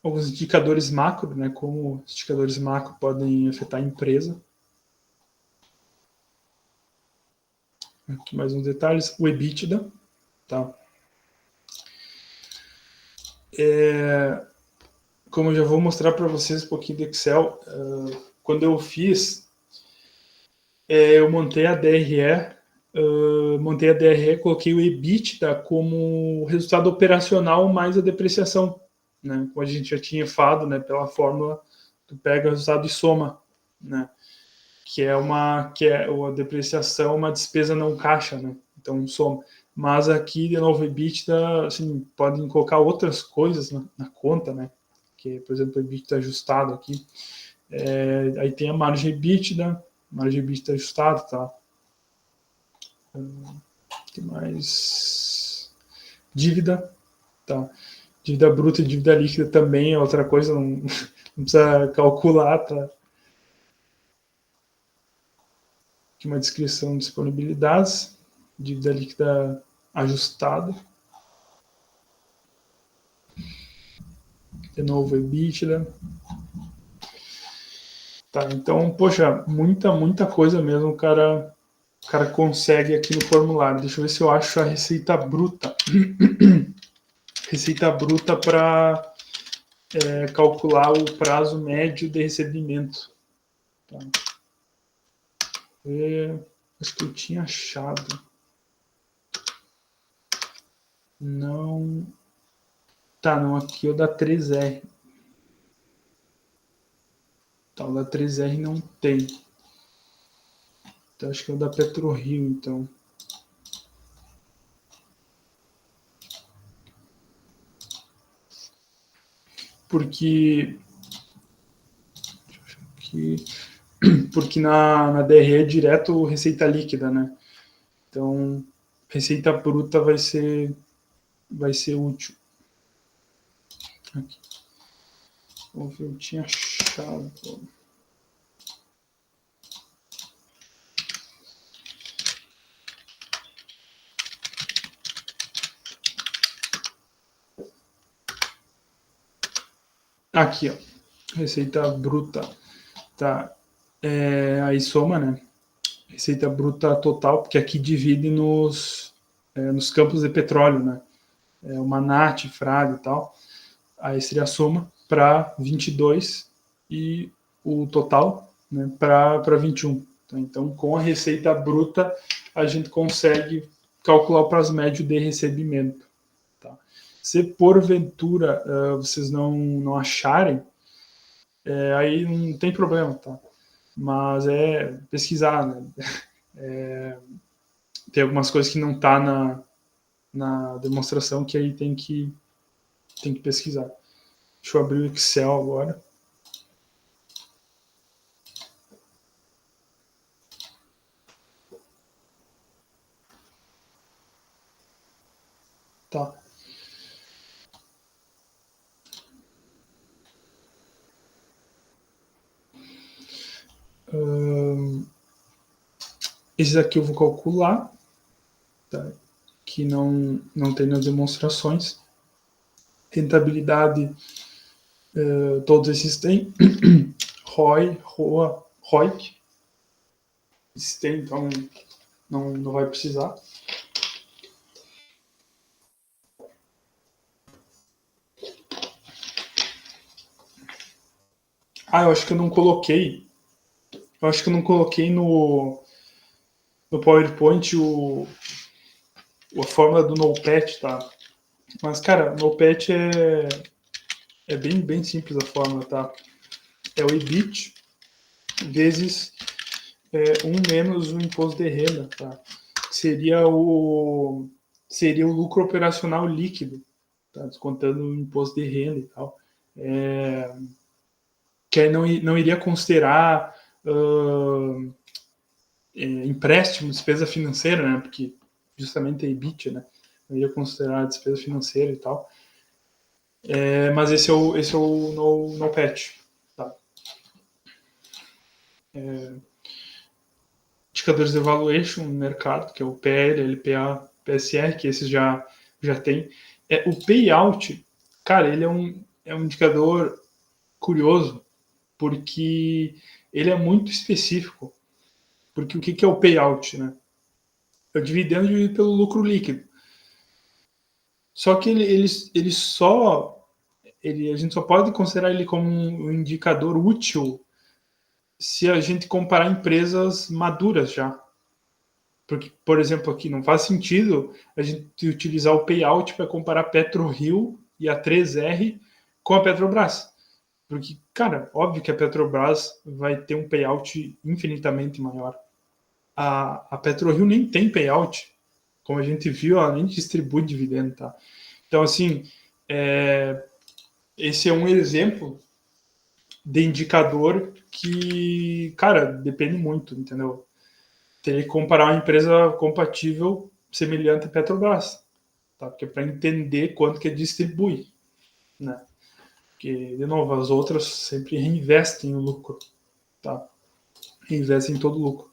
alguns indicadores macro, né? Como os indicadores macro podem afetar a empresa. Aqui mais uns detalhes. O EBITDA, tá? Como eu já vou mostrar para vocês um pouquinho do Excel, quando eu fiz, eu montei a DRE, coloquei o EBITDA como resultado operacional mais a depreciação, né? Como a gente já tinha falado, né? Pela fórmula, tu pega o resultado e soma, né? Que é a depreciação, uma despesa não caixa, né? Então soma. Mas aqui, de novo, EBITDA, assim, podem colocar outras coisas na conta, né? Que, por exemplo, o EBITDA ajustado aqui. Aí tem a margem EBITDA ajustado, tá? Que mais? Dívida, tá? Dívida bruta e dívida líquida também é outra coisa, não precisa calcular, tá? Aqui uma descrição de disponibilidades, dívida líquida ajustada. De novo, EBITDA. Tá, então, poxa, muita coisa mesmo o cara consegue aqui no formulário. Deixa eu ver se eu acho a receita bruta. Receita bruta para calcular o prazo médio de recebimento. Tá. Acho que eu tinha achado. Não. Tá, não, aqui é o da 3R. Tá, o da 3R não tem. Então acho que é o da PetroRio, então. Porque. Porque na DRE é direto receita líquida, né? Então, receita bruta vai ser útil. Aqui. Vamos ver, eu tinha achado. Aqui, ó. Receita bruta. Tá. Aí soma, né? Receita bruta total, porque aqui divide nos campos de petróleo, né? O Manat, Frade e tal. Aí seria a soma para 22 e o total, né, para 21. Então, com a receita bruta, a gente consegue calcular o prazo médio de recebimento. Tá? Se porventura vocês não acharem, aí não tem problema, tá? Mas é pesquisar, né? Tem algumas coisas que não tá na demonstração que aí tem que pesquisar. Deixa eu abrir o Excel agora. Tá. Esses aqui eu vou calcular, tá? Que não tem nas demonstrações. rentabilidade, todos esses têm. ROI, ROA, ROIC, esses têm, então não vai precisar. Eu acho que eu não coloquei. Eu acho que eu não coloquei no PowerPoint a fórmula do NOPAT, tá? Mas, cara, NOPAT é bem simples a fórmula, tá? É o EBIT vezes 1 menos o imposto de renda, tá? Seria o lucro operacional líquido, tá? Descontando o imposto de renda e tal. Que aí não iria considerar empréstimo, despesa financeira, né? Porque justamente é EBIT, né? Não iria considerar despesa financeira e tal. Mas esse é o NOPAT, tá? Indicadores de evaluation no mercado, que é o PL, LPA, PSR, que esses já tem. O payout, cara, ele é um indicador curioso, porque ele é muito específico. Porque o que é o payout, né? É o dividendo dividido pelo lucro líquido. Só que a gente só pode considerar ele como um indicador útil se a gente comparar empresas maduras já. Porque, por exemplo, aqui não faz sentido a gente utilizar o payout para comparar a PetroRio e a 3R com a Petrobras. Porque, cara, óbvio que a Petrobras vai ter um payout infinitamente maior. A PetroRio nem tem payout. Como a gente viu, ela nem distribui dividendo, tá? Então, assim, esse é um exemplo de indicador que, cara, depende muito, entendeu? Teria que comparar uma empresa compatível semelhante à Petrobras, tá? Porque para entender quanto que distribui, né? Porque, de novo, as outras sempre reinvestem o lucro, tá? Reinvestem todo o lucro.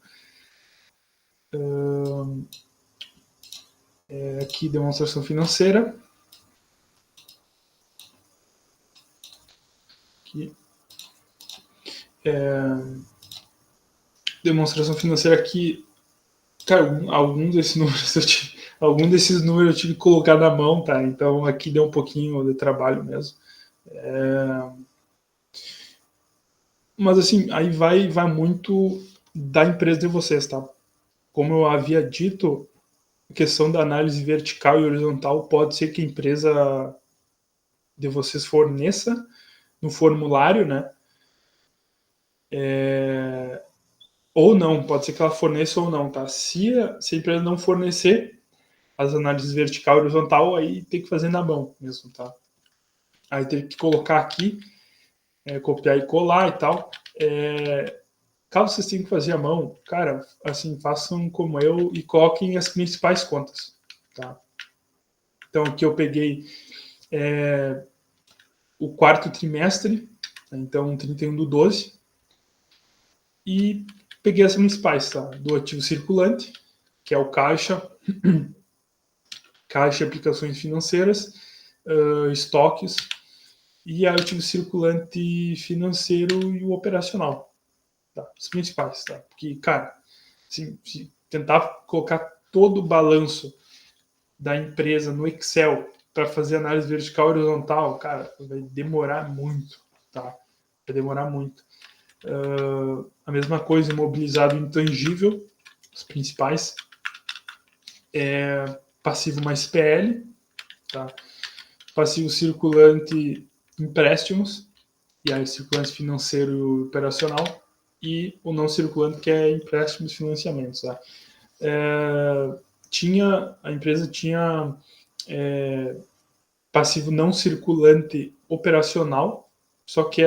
Aqui, demonstração financeira. Aqui. Demonstração financeira aqui. Cara, algum desses números eu tive que colocar na mão, tá? Então aqui deu um pouquinho de trabalho mesmo. Mas assim, aí vai muito da empresa de vocês, tá? Como eu havia dito, a questão da análise vertical e horizontal pode ser que a empresa de vocês forneça no formulário, né? Ou não, pode ser que ela forneça ou não, tá? Se a empresa não fornecer as análises vertical e horizontal, aí tem que fazer na mão mesmo, tá? Aí tem que colocar aqui, copiar e colar e tal. Caso vocês tenham que fazer à mão, cara, assim, façam como eu e coloquem as principais contas, tá? Então aqui eu peguei o quarto trimestre, então 31/12, e peguei as principais, tá? Do ativo circulante, que é o caixa, caixa e aplicações financeiras, estoques, e ativo circulante financeiro e o operacional, tá? Os principais, tá? Porque, cara, se tentar colocar todo o balanço da empresa no Excel para fazer análise vertical e horizontal, cara, vai demorar muito, tá? Vai demorar muito. A mesma coisa, imobilizado intangível, os principais. Passivo mais PL, tá? Passivo circulante, empréstimos, e aí circulante financeiro e operacional, e o não circulante, que é empréstimos e financiamentos, tá? A empresa tinha passivo não circulante operacional, só que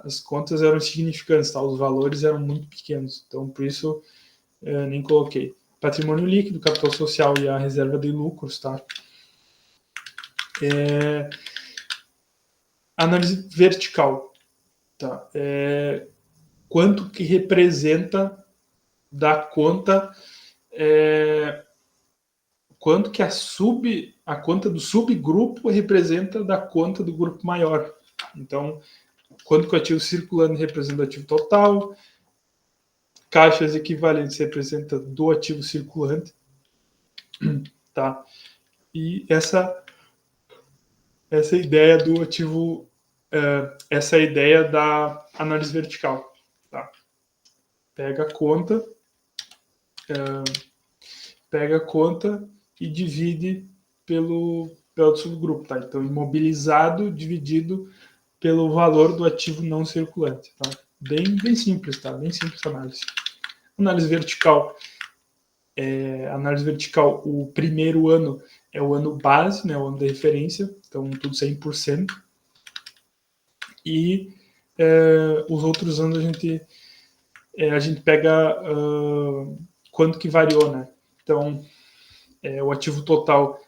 as contas eram insignificantes, tá? Os valores eram muito pequenos, então por isso nem coloquei. Patrimônio líquido, capital social e a reserva de lucros, tá? Análise vertical, tá? Quanto que representa da conta quanto que a conta do subgrupo representa da conta do grupo maior. Então, quanto que o ativo circulante representa o ativo total, caixas equivalentes representa do ativo circulante, tá? E essa ideia do ativo, essa ideia da análise vertical, tá? Pega a conta e divide pelo subgrupo, tá? Então, imobilizado dividido pelo valor do ativo não circulante, tá? Bem simples, tá? Bem simples a análise. Análise vertical, o primeiro ano é o ano base, né? O ano da referência, então tudo 100%. E os outros anos a gente pega quanto que variou, né? Então, o ativo total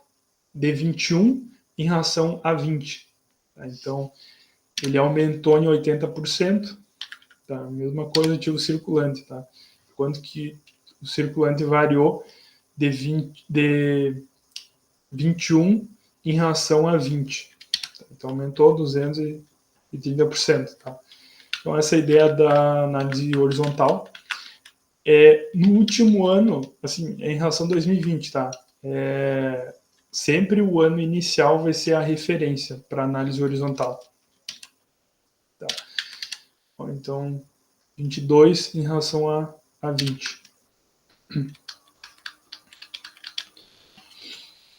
de 21 em relação a 20. Tá? Então, ele aumentou em 80%. Tá? Mesma coisa o ativo circulante. Tá? Quanto que o circulante variou de 21 em relação a 20. Tá? Então, aumentou 230%. Tá? Então, essa ideia da análise horizontal. No último ano, assim, em relação a 2020, tá? Sempre o ano inicial vai ser a referência para análise horizontal. Tá? Então, 22 em relação a 20.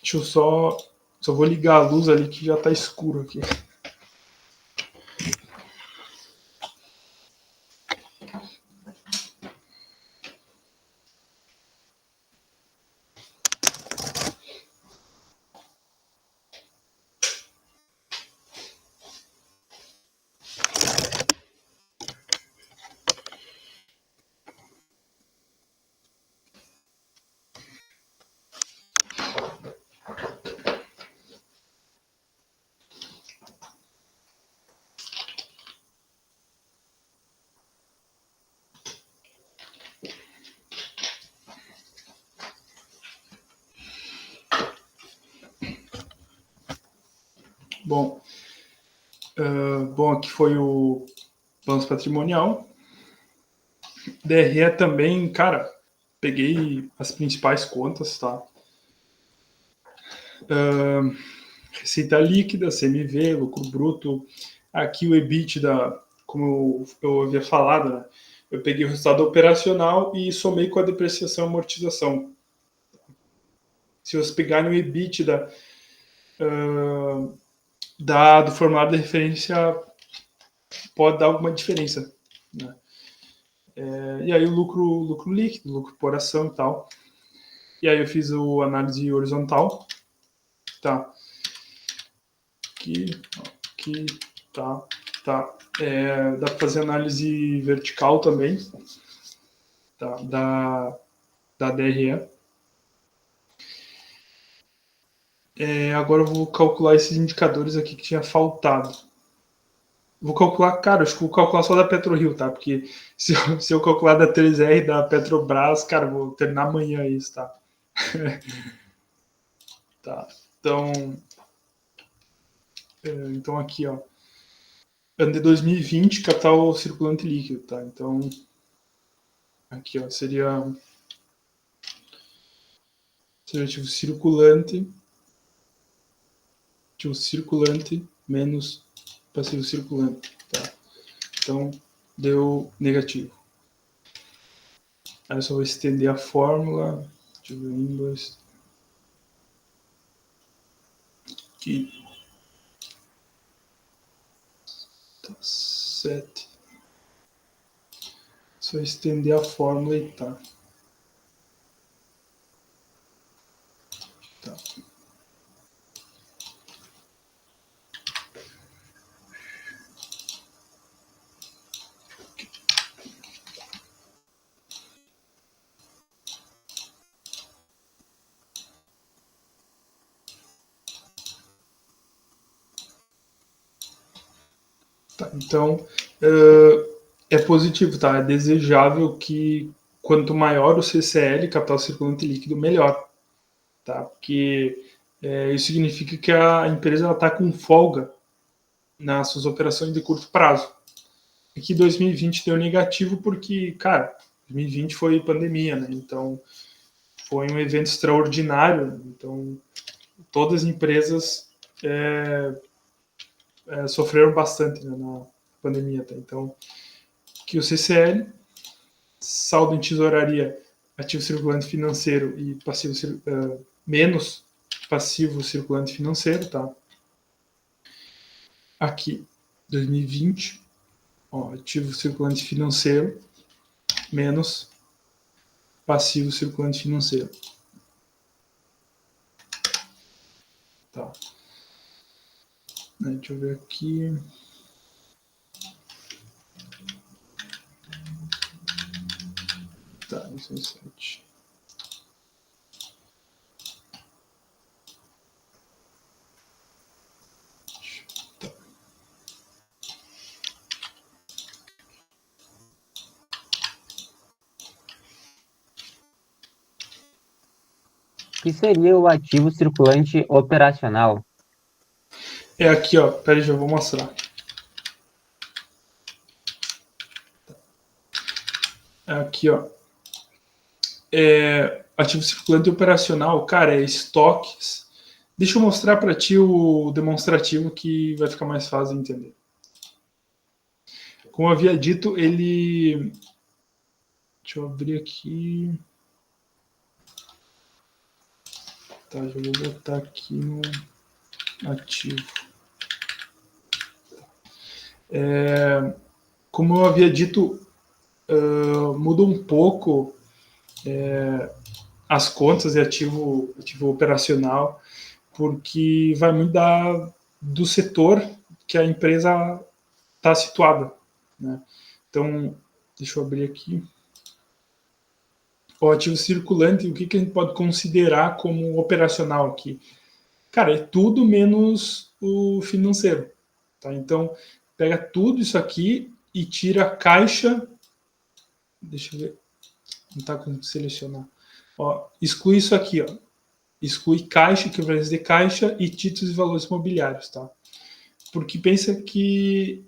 Deixa eu só vou ligar a luz ali que já está escuro aqui. Bom, aqui foi o balanço patrimonial. DRE também, cara, peguei as principais contas, tá? Receita líquida, CMV, lucro bruto. Aqui o EBITDA, como eu havia falado, né? Eu peguei o resultado operacional e somei com a depreciação e amortização. Se você pegar no EBITDA do formulário de referência, pode dar alguma diferença, né? E aí o lucro líquido, lucro por ação e tal. E aí eu fiz a análise horizontal, tá? Aqui, tá. Dá para fazer análise vertical também, tá? Da DRE. Agora eu vou calcular esses indicadores aqui que tinha faltado. Vou calcular, cara, acho que vou calcular só da PetroRio, tá? Porque se eu calcular da 3R da Petrobras, cara, vou terminar amanhã isso, tá? Tá. Então aqui, ó. Ano de 2020, capital circulante líquido, tá? Então, aqui, ó, seria ativo circulante menos passivo circulante, tá? Então, deu negativo. Aí eu só vou estender a fórmula. Ativo invoice. Aqui. Tá, 7. Só estender a fórmula e tá. Tá, então, é positivo, tá? É desejável que quanto maior o CCL, capital circulante líquido, melhor. tá? Porque isso significa que a empresa está com folga nas suas operações de curto prazo. Aqui 2020 deu negativo porque, cara, 2020 foi pandemia, né? Então foi um evento extraordinário. Então todas as empresas sofreram bastante, né, na pandemia. Tá? Então, que o CCL, saldo em tesouraria, ativo circulante financeiro e passivo menos passivo circulante financeiro, tá? Aqui 2020, ó, ativo circulante financeiro menos passivo circulante financeiro. Tá. Deixa eu ver aqui. Tá, 17. Tá. O que seria o ativo circulante operacional? É aqui, ó. Peraí, já vou mostrar. É aqui, ó. Ativo circulante operacional, cara, é estoques. Deixa eu mostrar para ti o demonstrativo que vai ficar mais fácil de entender. Como eu havia dito, ele. Deixa eu abrir aqui. Tá, já vou botar aqui no ativo. Como eu havia dito, muda um pouco as contas de ativo operacional, porque vai muito do setor que a empresa está situada. Né? Então, deixa eu abrir aqui. O ativo circulante, o que a gente pode considerar como operacional aqui? Cara, é tudo menos o financeiro. Tá? Então, pega tudo isso aqui e tira a caixa. Deixa eu ver. Não está conseguindo selecionar. Ó, exclui isso aqui. Ó. Exclui caixa, equivalência de caixa e títulos e valores imobiliários. Tá? Porque pensa que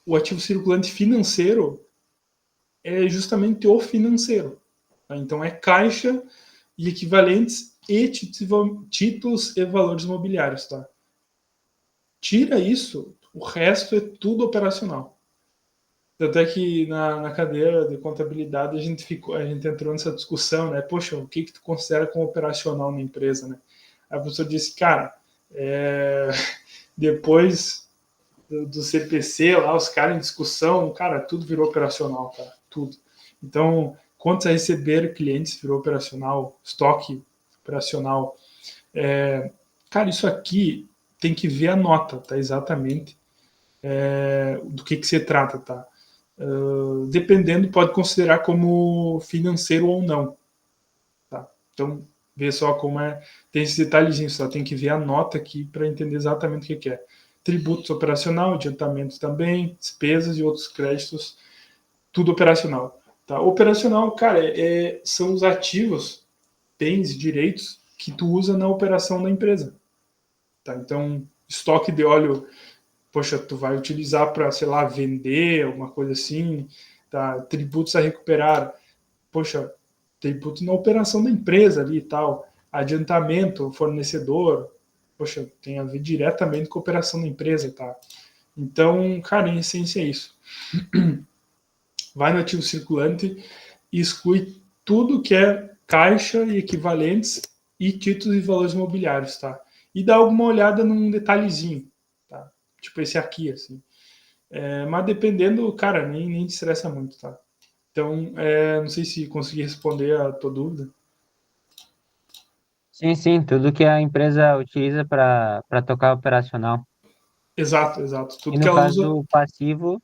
o ativo circulante financeiro é justamente o financeiro. Tá? Então, é caixa e equivalentes e títulos e valores imobiliários. Tá? Tira isso, o resto é tudo operacional. Até que na cadeira de contabilidade a gente entrou nessa discussão, né? Poxa, o que tu considera como operacional na empresa, né? A pessoa disse, cara, depois do CPC lá, os caras em discussão, cara, tudo virou operacional, cara, tudo. Então, quantos a receber clientes virou operacional, estoque operacional. Cara, isso aqui tem que ver a nota, tá? Exatamente do que se trata, tá? Dependendo, pode considerar como financeiro ou não, tá? Então, vê só como tem esses detalhezinhos, só tem que ver a nota aqui para entender exatamente o que é. Tributos operacional, adiantamentos também, despesas e outros créditos, tudo operacional. Tá? Operacional, cara, são os ativos, bens e direitos que tu usa na operação da empresa. Tá? Então, estoque de óleo, poxa, tu vai utilizar para, sei lá, vender, alguma coisa assim, tá? Tributos a recuperar, poxa, tributo na operação da empresa ali e tal, adiantamento, fornecedor, poxa, tem a ver diretamente com a operação da empresa, tá? Então, cara, em essência é isso. Vai no ativo circulante e exclui tudo que é caixa e equivalentes e títulos e valores imobiliários, tá? E dá alguma olhada num detalhezinho, tá? Tipo esse aqui, assim. Mas dependendo, cara, nem te estressa muito, tá? Então, não sei se consegui responder a tua dúvida. Sim, sim, tudo que a empresa utiliza para tocar operacional. Exato, exato. E Tudo que no ela caso usa. do passivo,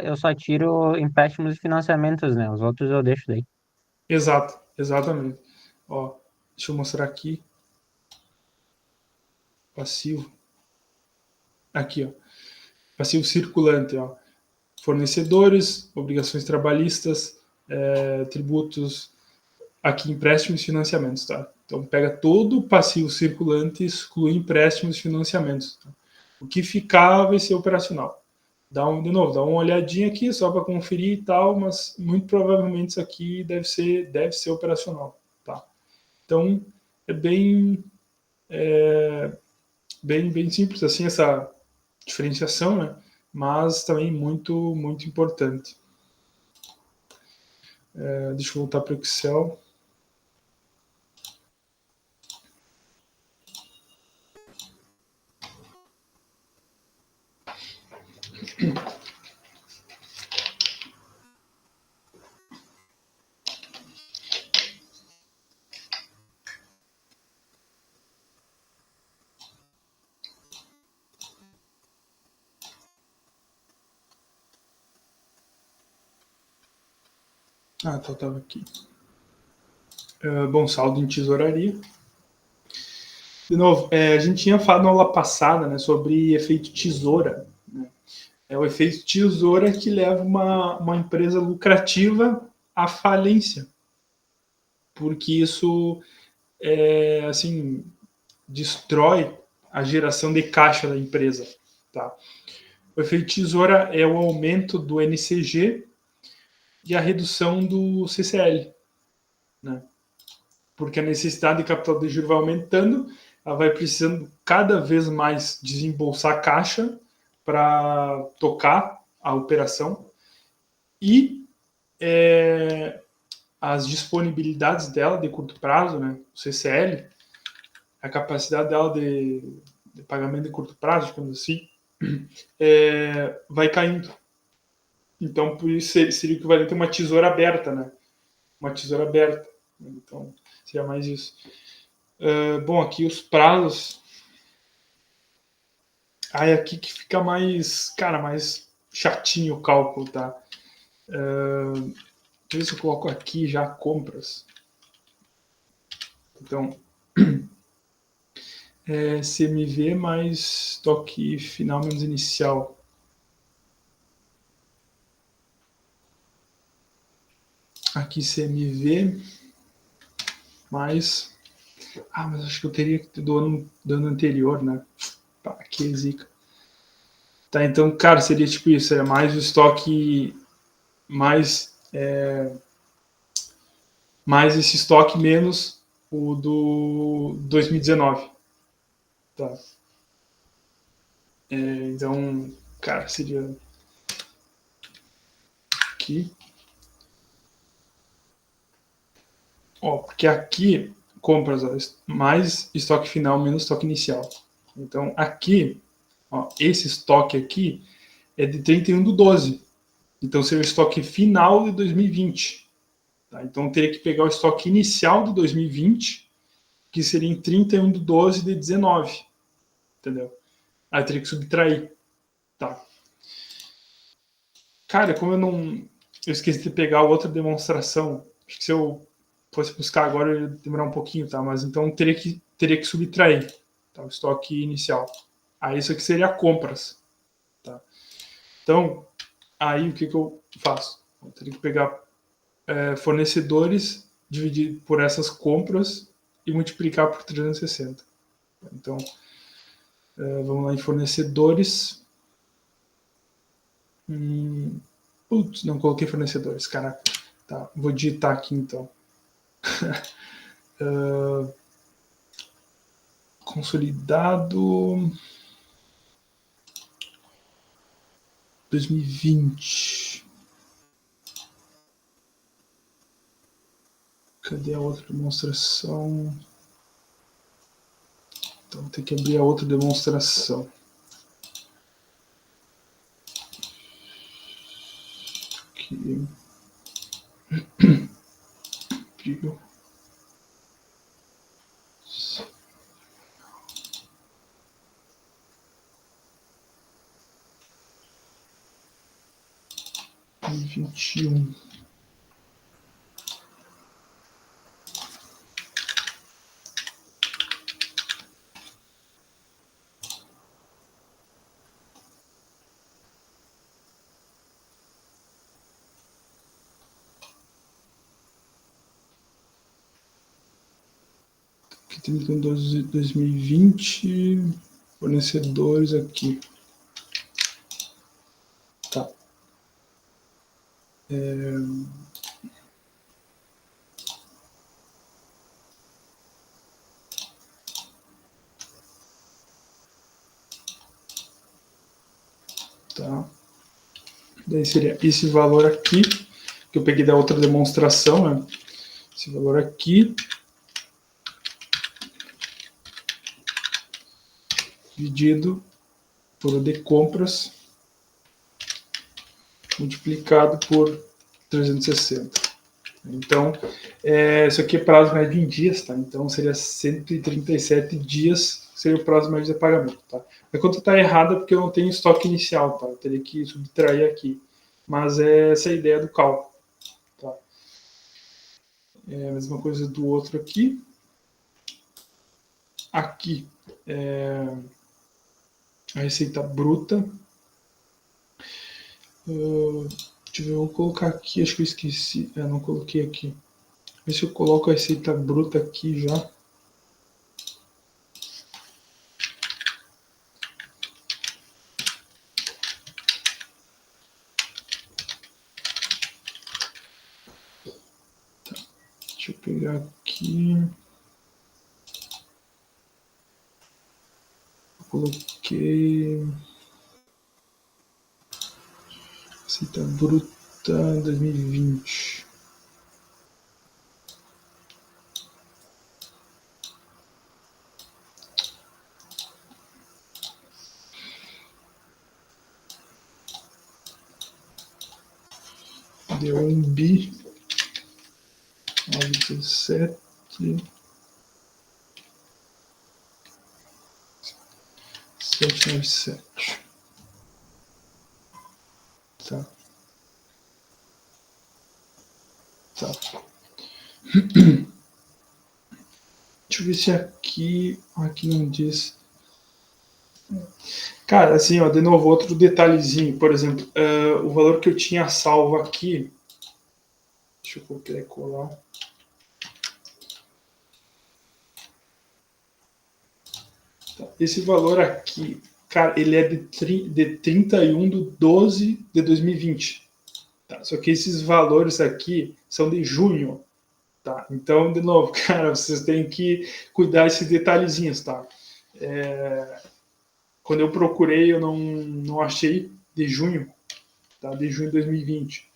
eu só tiro empréstimos e financiamentos, né? Os outros eu deixo daí. Exato, exatamente. Ó, deixa eu mostrar aqui. Passivo. Aqui, ó. Passivo circulante, ó. Fornecedores, obrigações trabalhistas, tributos, aqui empréstimos e financiamentos, tá? Então pega todo o passivo circulante e exclui empréstimos e financiamentos. Tá? O que ficar vai ser operacional. De novo, dá uma olhadinha aqui só para conferir e tal, mas muito provavelmente isso aqui deve ser operacional, tá? Então é bem simples assim essa diferenciação, né? Mas também muito importante. Deixa eu voltar para o Excel. Então estava aqui. Bom, saldo em tesouraria. De novo, a gente tinha falado na aula passada, né, sobre efeito tesoura. Né? É o efeito tesoura que leva uma empresa lucrativa à falência. Porque isso, assim, destrói a geração de caixa da empresa. Tá? O efeito tesoura é o aumento do NCG e a redução do CCL. Né? Porque a necessidade de capital de giro vai aumentando, ela vai precisando cada vez mais desembolsar caixa para tocar a operação e as disponibilidades dela de curto prazo, né, o CCL, a capacidade dela de pagamento de curto prazo, digamos assim, vai caindo. Então, por isso seria o equivalente a uma tesoura aberta, né? Uma tesoura aberta. Então, seria mais isso. Bom, aqui os prazos. Aí aqui que fica mais, cara, mais chatinho o cálculo, tá? Deixa eu ver se eu coloco aqui já compras. Então, CMV mais estoque final menos inicial. Aqui CMV mais... mas acho que eu teria que ter do ano anterior, né? Pá, que zica. Tá, então, cara, seria tipo isso. Seria mais o estoque... mais esse estoque menos o do 2019. Tá. Então, cara, seria aqui. Porque aqui compras mais estoque final menos estoque inicial. Então aqui, esse estoque aqui é de 31/12. Então seria o estoque final de 2020. Tá? Então teria que pegar o estoque inicial de 2020, que seria em 31/12 de 19. Entendeu? Aí teria que subtrair. Tá. Cara, como eu esqueci de pegar outra demonstração. Acho que se eu fosse buscar agora, eu ia demorar um pouquinho, tá? Mas então teria que subtrair, tá? O estoque inicial. Aí isso aqui seria compras, tá? Então, aí o que eu faço? Eu teria que pegar fornecedores, dividir por essas compras e multiplicar por 360. Então, vamos lá em fornecedores. Putz, não coloquei fornecedores, caraca. Tá, vou digitar aqui então. Consolidado 2020. Cadê a outra demonstração? Então tem que abrir a outra demonstração. Aqui. Abriu. E 21. Aqui 31/12/2020, fornecedores aqui. Tá. Tá. Daí seria esse valor aqui, que eu peguei da outra demonstração, né? Esse valor aqui, dividido por o de compras, multiplicado por 360. Então, isso aqui é prazo médio em dias, tá? Então, seria 137 dias, seria o prazo médio de pagamento, tá? A conta está errada porque eu não tenho estoque inicial, tá? Eu teria que subtrair aqui. Mas essa é a ideia do cálculo, tá? A mesma coisa do outro aqui. Aqui, a receita bruta. Deixa eu ver, eu vou colocar aqui, acho que eu esqueci. Não coloquei aqui. Ver se eu coloco a receita bruta aqui já. Deixa eu pegar aqui. Coloquei receita bruta 2020. Deu 1 bi 917 797. Tá. Deixa eu ver se aqui não diz. Cara, assim, ó, de novo, outro detalhezinho. Por exemplo, o valor que eu tinha salvo aqui. Deixa eu copiar e colar. Tá. Esse valor aqui, cara, ele é de 31/12/2020. Tá? Só que esses valores aqui são de junho. Tá? Então, de novo, cara, vocês têm que cuidar desses detalhezinhos, tá? Quando eu procurei, eu não achei de junho, tá? De junho de 2020.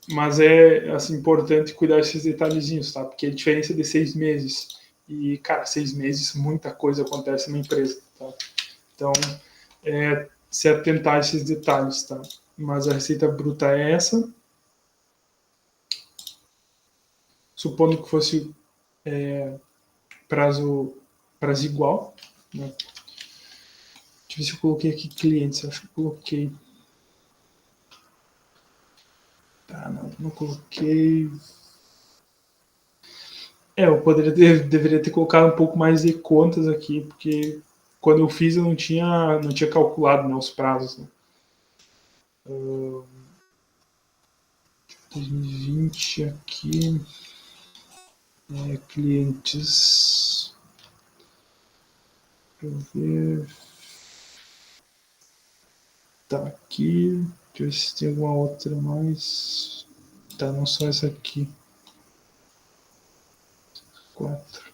Mas é assim, importante cuidar desses detalhezinhos, tá? Porque a diferença de 6 meses. E, cara, 6 meses, muita coisa acontece na empresa, tá? Então, se atentar a esses detalhes, tá? Mas a receita bruta é essa. Supondo que fosse prazo igual, né? Deixa eu ver se eu coloquei aqui clientes, acho que eu coloquei. Tá, não coloquei. Eu deveria ter colocado um pouco mais de contas aqui, porque quando eu fiz eu não tinha calculado, né, os prazos. Né? 2020 aqui. Clientes. Deixa eu ver. Tá aqui. Deixa eu ver se tem alguma outra mais. Tá, não só essa aqui. 4.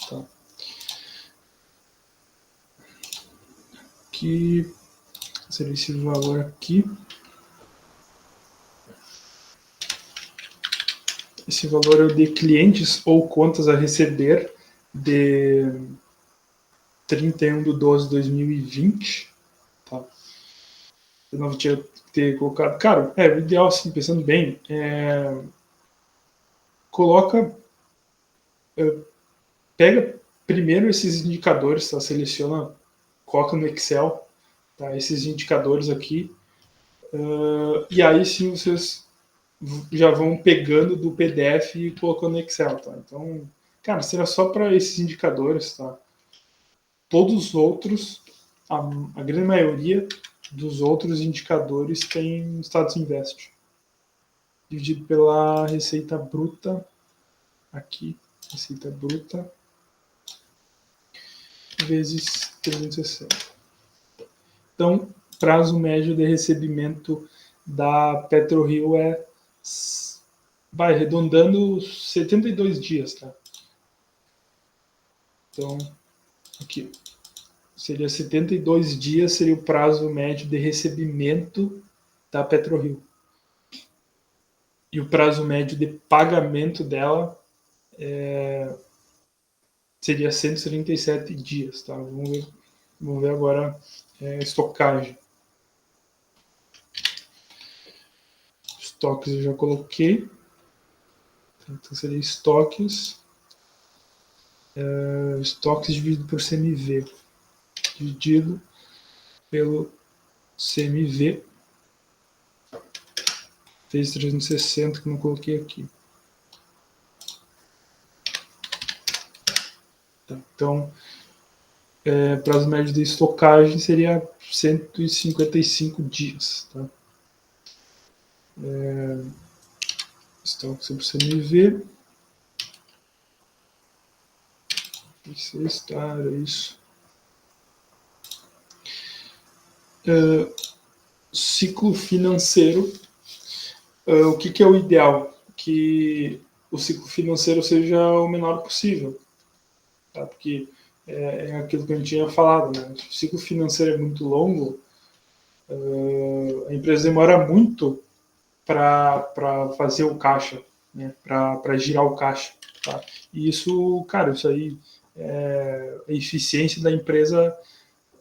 Tá. Aqui seria esse valor aqui. Esse valor é o de clientes ou contas a receber de 31/12/2020. Tá? Eu não tinha ter colocado. Cara, o ideal, assim, pensando bem, coloca. Pega primeiro esses indicadores, tá? Seleciona, coloca no Excel, tá? Esses indicadores aqui. E aí sim vocês já vão pegando do PDF e colocando no Excel, tá? Então, cara, será só para esses indicadores, tá? Todos os outros a grande maioria dos outros indicadores tem status invest, dividido pela receita bruta, aqui, receita bruta, vezes 360. Então, prazo médio de recebimento da PetroRio vai arredondando 72 dias, tá? Então, aqui, seria 72 dias, seria o prazo médio de recebimento da PetroRio. E o prazo médio de pagamento dela seria 137 dias, tá? Vamos ver agora estocagem. Estoques eu já coloquei. Então seria estoques. Estoques dividido por CMV. Dividido pelo CMV. Fez 360 que eu não coloquei aqui. Tá, então, prazo médio de estocagem seria 155 dias. Tá? Estoque sobre CMV. Estar, é isso. Ciclo financeiro. O que é o ideal? Que o ciclo financeiro seja o menor possível. Tá? Porque é aquilo que a gente tinha falado. Né? Se o ciclo financeiro é muito longo, a empresa demora muito para fazer o caixa, né? Para girar o caixa. Tá? E isso, cara, isso aí, a eficiência da empresa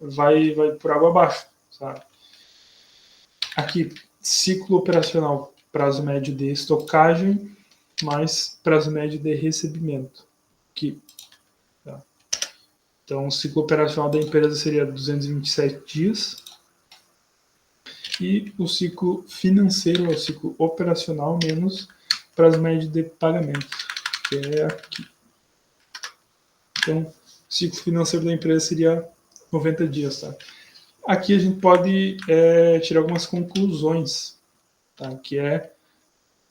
vai por água abaixo. Sabe? Aqui, ciclo operacional, prazo médio de estocagem mais prazo médio de recebimento. Aqui. Tá? Então, o ciclo operacional da empresa seria 227 dias. E o ciclo financeiro é o ciclo operacional menos prazo médio de pagamento, que é aqui. Então, o ciclo financeiro da empresa seria 90 dias. Tá? Aqui a gente pode tirar algumas conclusões, tá? Que é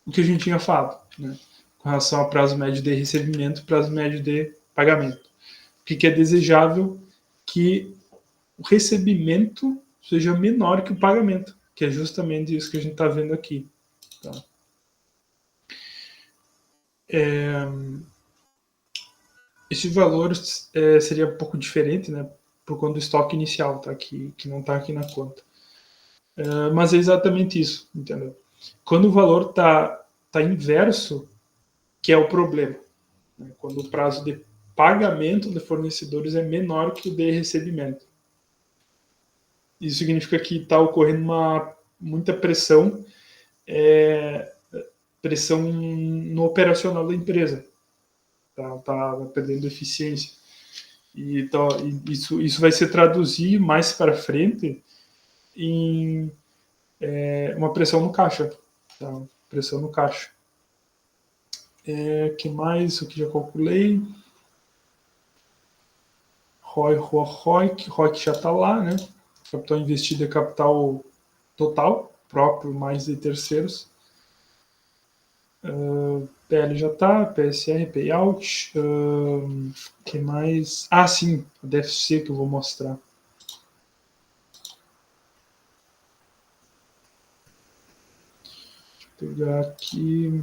o que a gente tinha falado, né? Com relação ao prazo médio de recebimento e prazo médio de pagamento. O que é desejável? Que o recebimento seja menor que o pagamento, que é justamente isso que a gente está vendo aqui. Tá? Esse valor seria um pouco diferente, né, por conta do estoque inicial, tá? Que não está aqui na conta. Mas é exatamente isso, entendeu? Quando o valor tá inverso, que é o problema. Né? Quando o prazo de pagamento de fornecedores é menor que o de recebimento. Isso significa que está ocorrendo muita pressão, pressão no operacional da empresa. Tá perdendo eficiência. Então, isso vai se traduzir mais para frente em uma pressão no caixa. Tá? Pressão no caixa. Que mais? O que já calculei? ROIC já está lá, né? Capital investido é capital total, próprio mais de terceiros. PL já está, PSR, payout. Que mais? Ah, sim, a DFC que eu vou mostrar. Deixa eu pegar aqui.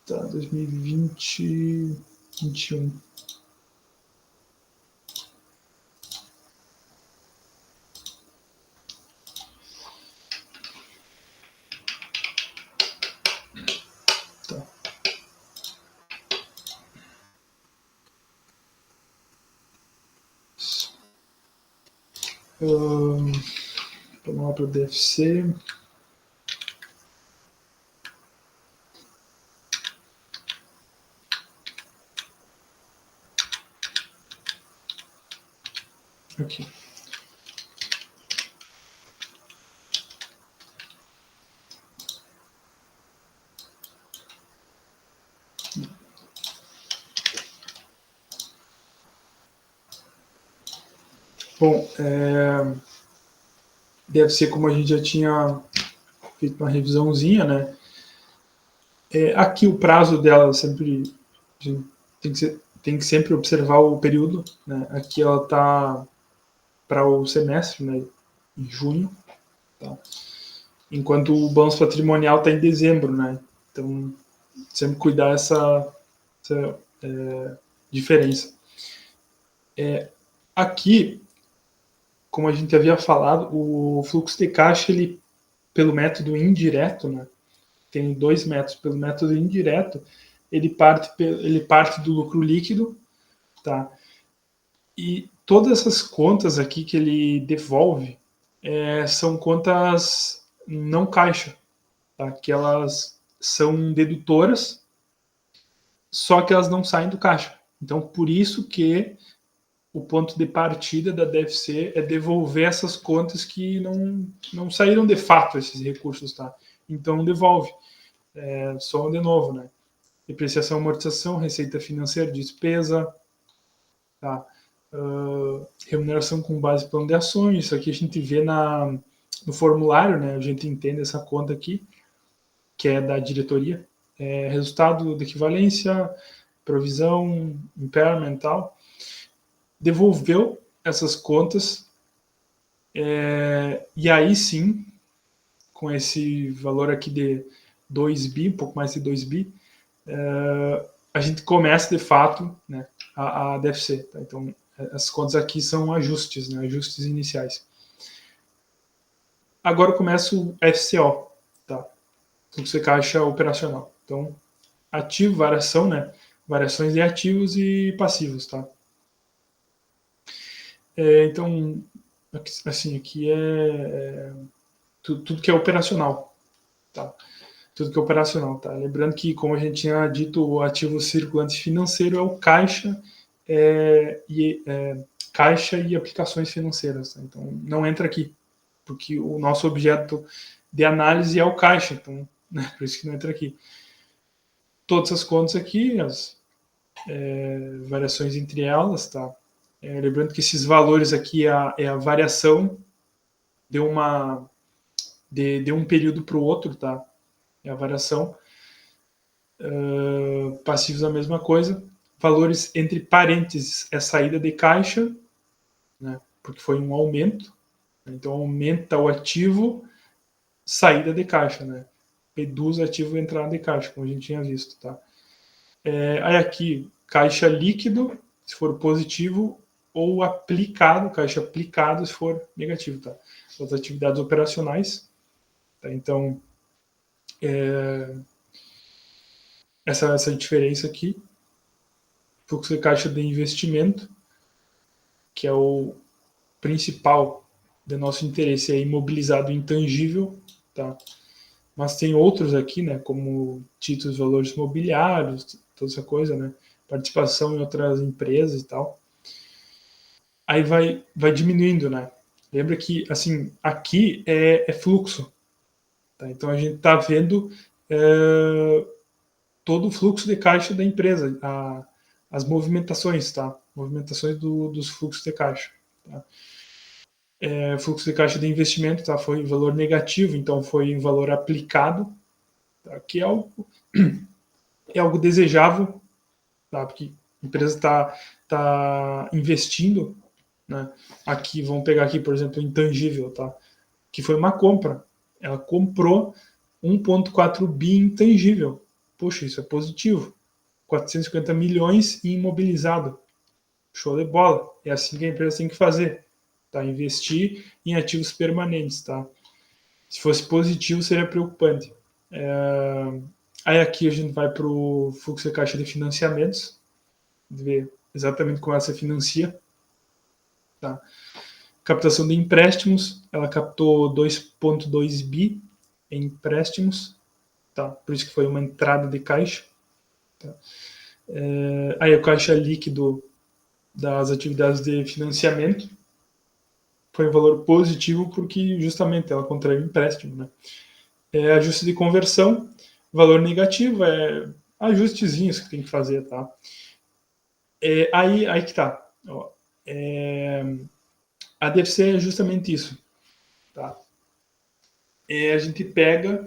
Tá, 2020, 2021. Tá. Vamos lá para o DFC. Aqui. Bom, deve ser como a gente já tinha feito uma revisãozinha, né? Aqui o prazo dela sempre a gente tem que sempre observar o período, né? Aqui ela está para o semestre, né? Em junho, tá? Enquanto o balanço patrimonial está em dezembro, né? Então sempre cuidar essa diferença. Aqui, como a gente havia falado, o fluxo de caixa, ele, pelo método indireto, né? Tem dois métodos. Pelo método indireto, ele parte do lucro líquido, tá? E todas essas contas aqui que ele devolve são contas não caixa, tá? Que elas são dedutoras, só que elas não saem do caixa. Então, por isso que o ponto de partida da DFC é devolver essas contas que não saíram de fato, esses recursos, tá? Então, devolve. Só de novo, né? Depreciação, amortização, receita financeira, despesa, tá? Remuneração com base em plano de ações. Isso aqui a gente vê no formulário, né? A gente entende essa conta aqui, que é da diretoria. Resultado de equivalência, provisão, impairment e tal. Devolveu essas contas, e aí sim, com esse valor aqui de 2 bi, um pouco mais de 2 bi, a gente começa de fato, né, a DFC. Tá? Então, as contas aqui são ajustes, né, ajustes iniciais. Agora começa o FCO, tá? Fluxo de caixa operacional. Então, ativo, variação, né? Variações de ativos e passivos, tá? Então, assim, aqui tudo que é operacional, tá? Tudo que é operacional, tá? Lembrando que, como a gente tinha dito, o ativo circulante financeiro é o caixa caixa e aplicações financeiras. Tá? Então, não entra aqui, porque o nosso objeto de análise é o caixa, então, né, por isso que não entra aqui. Todas as contas aqui, as variações entre elas, tá? Lembrando que esses valores aqui é a variação de um período para o outro, tá? É a variação. Passivos a mesma coisa. Valores entre parênteses é saída de caixa, né? Porque foi um aumento. Então aumenta o ativo, saída de caixa, né? Reduz ativo entrada de caixa, como a gente tinha visto, tá? Aí aqui, caixa líquido, se for positivo, ou aplicado, caixa aplicado, se for negativo, tá? As atividades operacionais, tá? Então, essa diferença aqui, fluxo de caixa de investimento, que é o principal do nosso interesse, é imobilizado intangível, tá? Mas tem outros aqui, né, como títulos, valores imobiliários, toda essa coisa, né, participação em outras empresas e tal. Aí vai diminuindo, né? Lembra que, assim, aqui é fluxo, tá? Então a gente está vendo todo o fluxo de caixa da empresa, as movimentações, tá? Movimentações dos fluxos de caixa. Tá? Fluxo de caixa de investimento, tá? Foi valor negativo, então foi valor aplicado, tá? Que é algo desejável, tá? Porque a empresa tá investindo, né? Aqui, vamos pegar aqui, por exemplo, intangível, tá? Que foi uma compra. Ela comprou 1,4 bi intangível. Poxa, isso é positivo. 450 milhões imobilizado. Show de bola. É assim que a empresa tem que fazer. Tá? Investir em ativos permanentes. Tá? Se fosse positivo, seria preocupante. Aí aqui a gente vai para o fluxo de caixa de financiamentos. Ver exatamente como ela se financia. Tá? Captação de empréstimos. Ela captou 2,2 bi em empréstimos. Tá? Por isso que foi uma entrada de caixa. Tá? Aí o caixa líquido das atividades de financiamento foi um valor positivo porque justamente ela contraiu empréstimo. Né? Ajuste de conversão, valor negativo, ajustezinhos que tem que fazer. Tá? Aí que tá. Ó, a DFC é justamente isso. Tá? A gente pega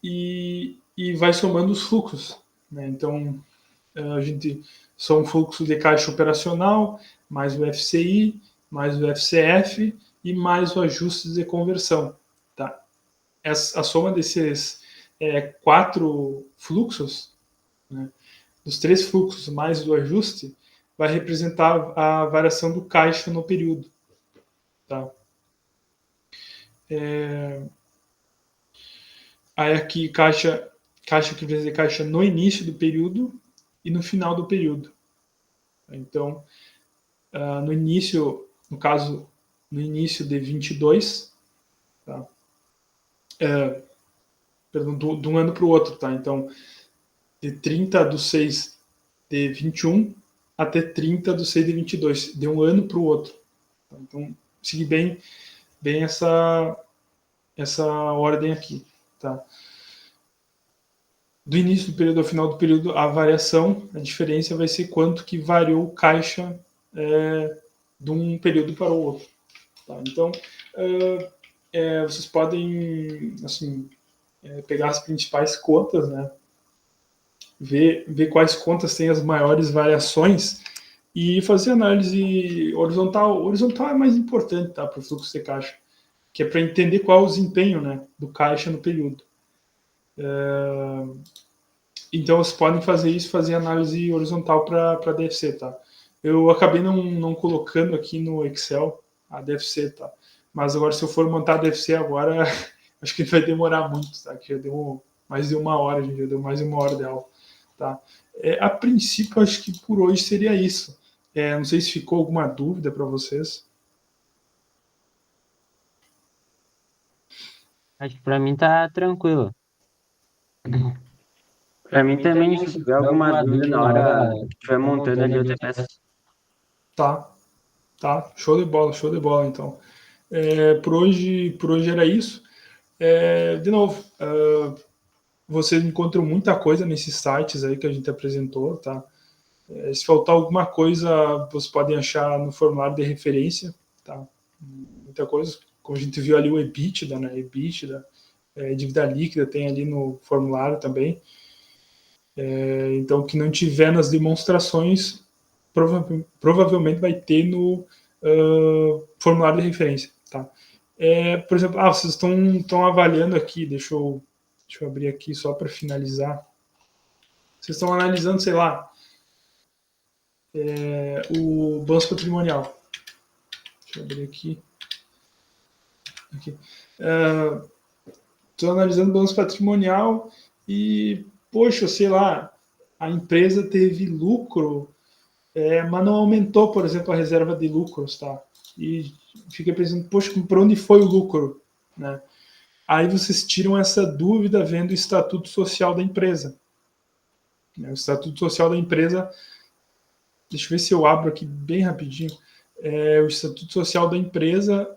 e vai somando os fluxos. Né? Então, a gente são um fluxo de caixa operacional, mais o FCI, mais o FCF e mais o ajuste de conversão. Tá? A soma desses 4 fluxos, né, dos 3 fluxos mais o ajuste, vai representar a variação do caixa no período. Tá? Aí aqui caixa que vai dizer caixa no início do período e no final do período. Então, no início, no caso, no início de 22, tá? Perdão, de um ano para o outro, tá? Então, de 30/6 de 21 até 30/6 de 22, de um ano para o outro. Tá? Então, seguir bem essa ordem aqui, tá? Do início do período ao final do período, a variação, a diferença vai ser quanto que variou o caixa de um período para o outro. Tá? Então, vocês podem assim, pegar as principais contas, né? ver quais contas têm as maiores variações e fazer análise horizontal. Horizontal é mais importante, tá, para o fluxo de caixa, que é para entender qual é o desempenho, né, do caixa no período. Então, vocês podem fazer isso, fazer análise horizontal para a DFC, tá? Eu acabei não colocando aqui no Excel a DFC, tá? Mas agora, se eu for montar a DFC agora, acho que vai demorar muito, tá? Que já deu mais de 1 hora, já deu mais de 1 hora de aula, tá? A princípio, acho que por hoje seria isso. Não sei se ficou alguma dúvida para vocês. Acho que pra mim tá tranquilo. Pra mim também, se tiver alguma dúvida na hora que estiver montando ali, eu te peço. Tá. Show de bola, então. Por hoje era isso. De novo, vocês encontram muita coisa nesses sites aí que a gente apresentou, tá? Se faltar alguma coisa, vocês podem achar no formulário de referência, tá? Muita coisa, como a gente viu ali o EBITDA, né? EBITDA, dívida líquida tem ali no formulário também. Então, o que não tiver nas demonstrações, provavelmente vai ter no formulário de referência, tá? Por exemplo, vocês estão avaliando aqui, deixa eu abrir aqui só para finalizar. Vocês estão analisando, sei lá, o balanço patrimonial. Deixa eu abrir aqui. Estou analisando o balanço patrimonial e, poxa, sei lá, a empresa teve lucro, mas não aumentou, por exemplo, a reserva de lucros, tá? E fica pensando, poxa, para onde foi o lucro, né? Aí vocês tiram essa dúvida vendo o estatuto social da empresa. O estatuto social da empresa, deixa eu ver se eu abro aqui bem rapidinho. O estatuto social da empresa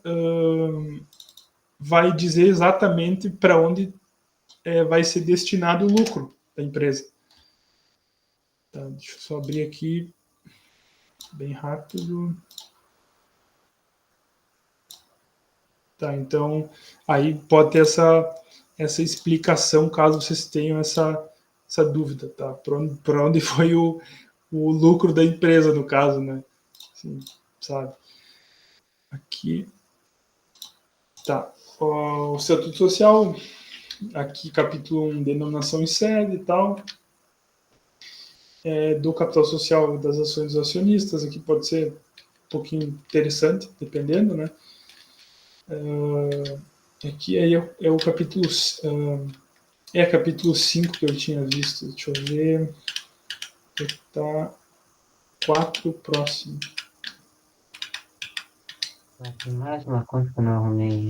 vai dizer exatamente para onde vai ser destinado o lucro da empresa. Tá, deixa eu só abrir aqui bem rápido. Tá, então aí pode ter essa explicação caso vocês tenham essa dúvida, tá? Para onde foi o lucro da empresa, no caso, né? Assim, sabe? Aqui. Tá. O Estatuto Social, aqui capítulo 1, denominação em sede e tal. Do capital social das ações dos acionistas, aqui pode ser um pouquinho interessante, dependendo, né? Aqui aí é o capítulo. Capítulo 5 que eu tinha visto. Deixa eu ver. Tá 4 próximo. Tem mais uma conta que eu não arrumei.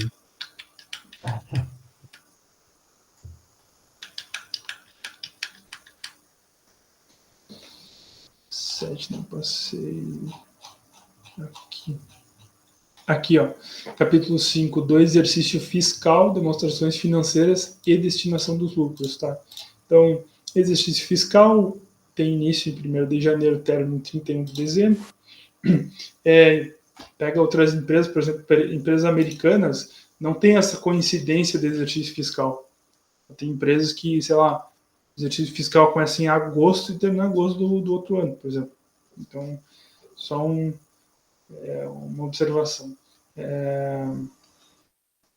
Não passei. Aqui, ó. Capítulo 5, do exercício fiscal, demonstrações financeiras e destinação dos lucros, tá? Então, exercício fiscal tem início em 1º de janeiro, término em 31 de dezembro. Pega outras empresas, por exemplo, empresas americanas, não tem essa coincidência de exercício fiscal. Tem empresas que, sei lá, exercício fiscal começa em agosto e termina em agosto do outro ano, por exemplo. Então, só uma observação.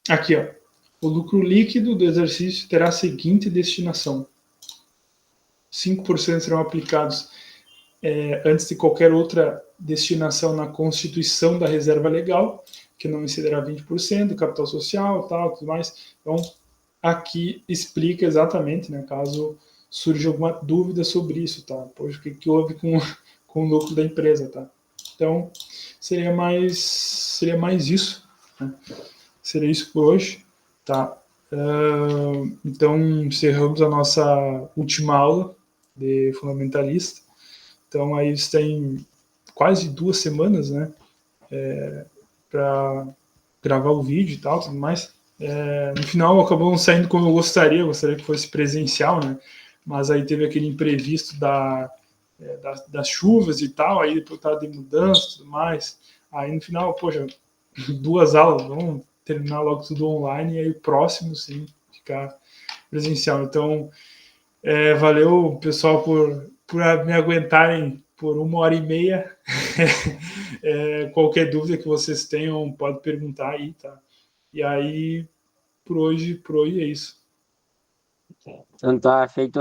Aqui, ó. O lucro líquido do exercício terá a seguinte destinação: 5% serão aplicados antes de qualquer outra destinação na constituição da reserva legal, que não excederá 20%, do capital social, tal, tudo mais. Então, aqui explica exatamente, né, caso surja alguma dúvida sobre isso, tá? Poxa, o que houve com o lucro da empresa, tá? Então, seria mais isso, né? Seria isso por hoje, tá? Então, encerramos a nossa última aula de fundamentalista. Então, aí você tem quase 2 semanas, né, para gravar o vídeo e tal, tudo mais. No final, acabou não saindo como eu gostaria que fosse presencial, né? Mas aí teve aquele imprevisto das chuvas e tal, aí depois estava de mudança e tudo mais. Aí no final, poxa, 2 aulas, vamos terminar logo tudo online e aí o próximo, sim, ficar presencial. Então, valeu, pessoal, por me aguentarem por 1h30. Qualquer dúvida que vocês tenham, pode perguntar aí, tá? E aí, por hoje é isso. Então tá feito.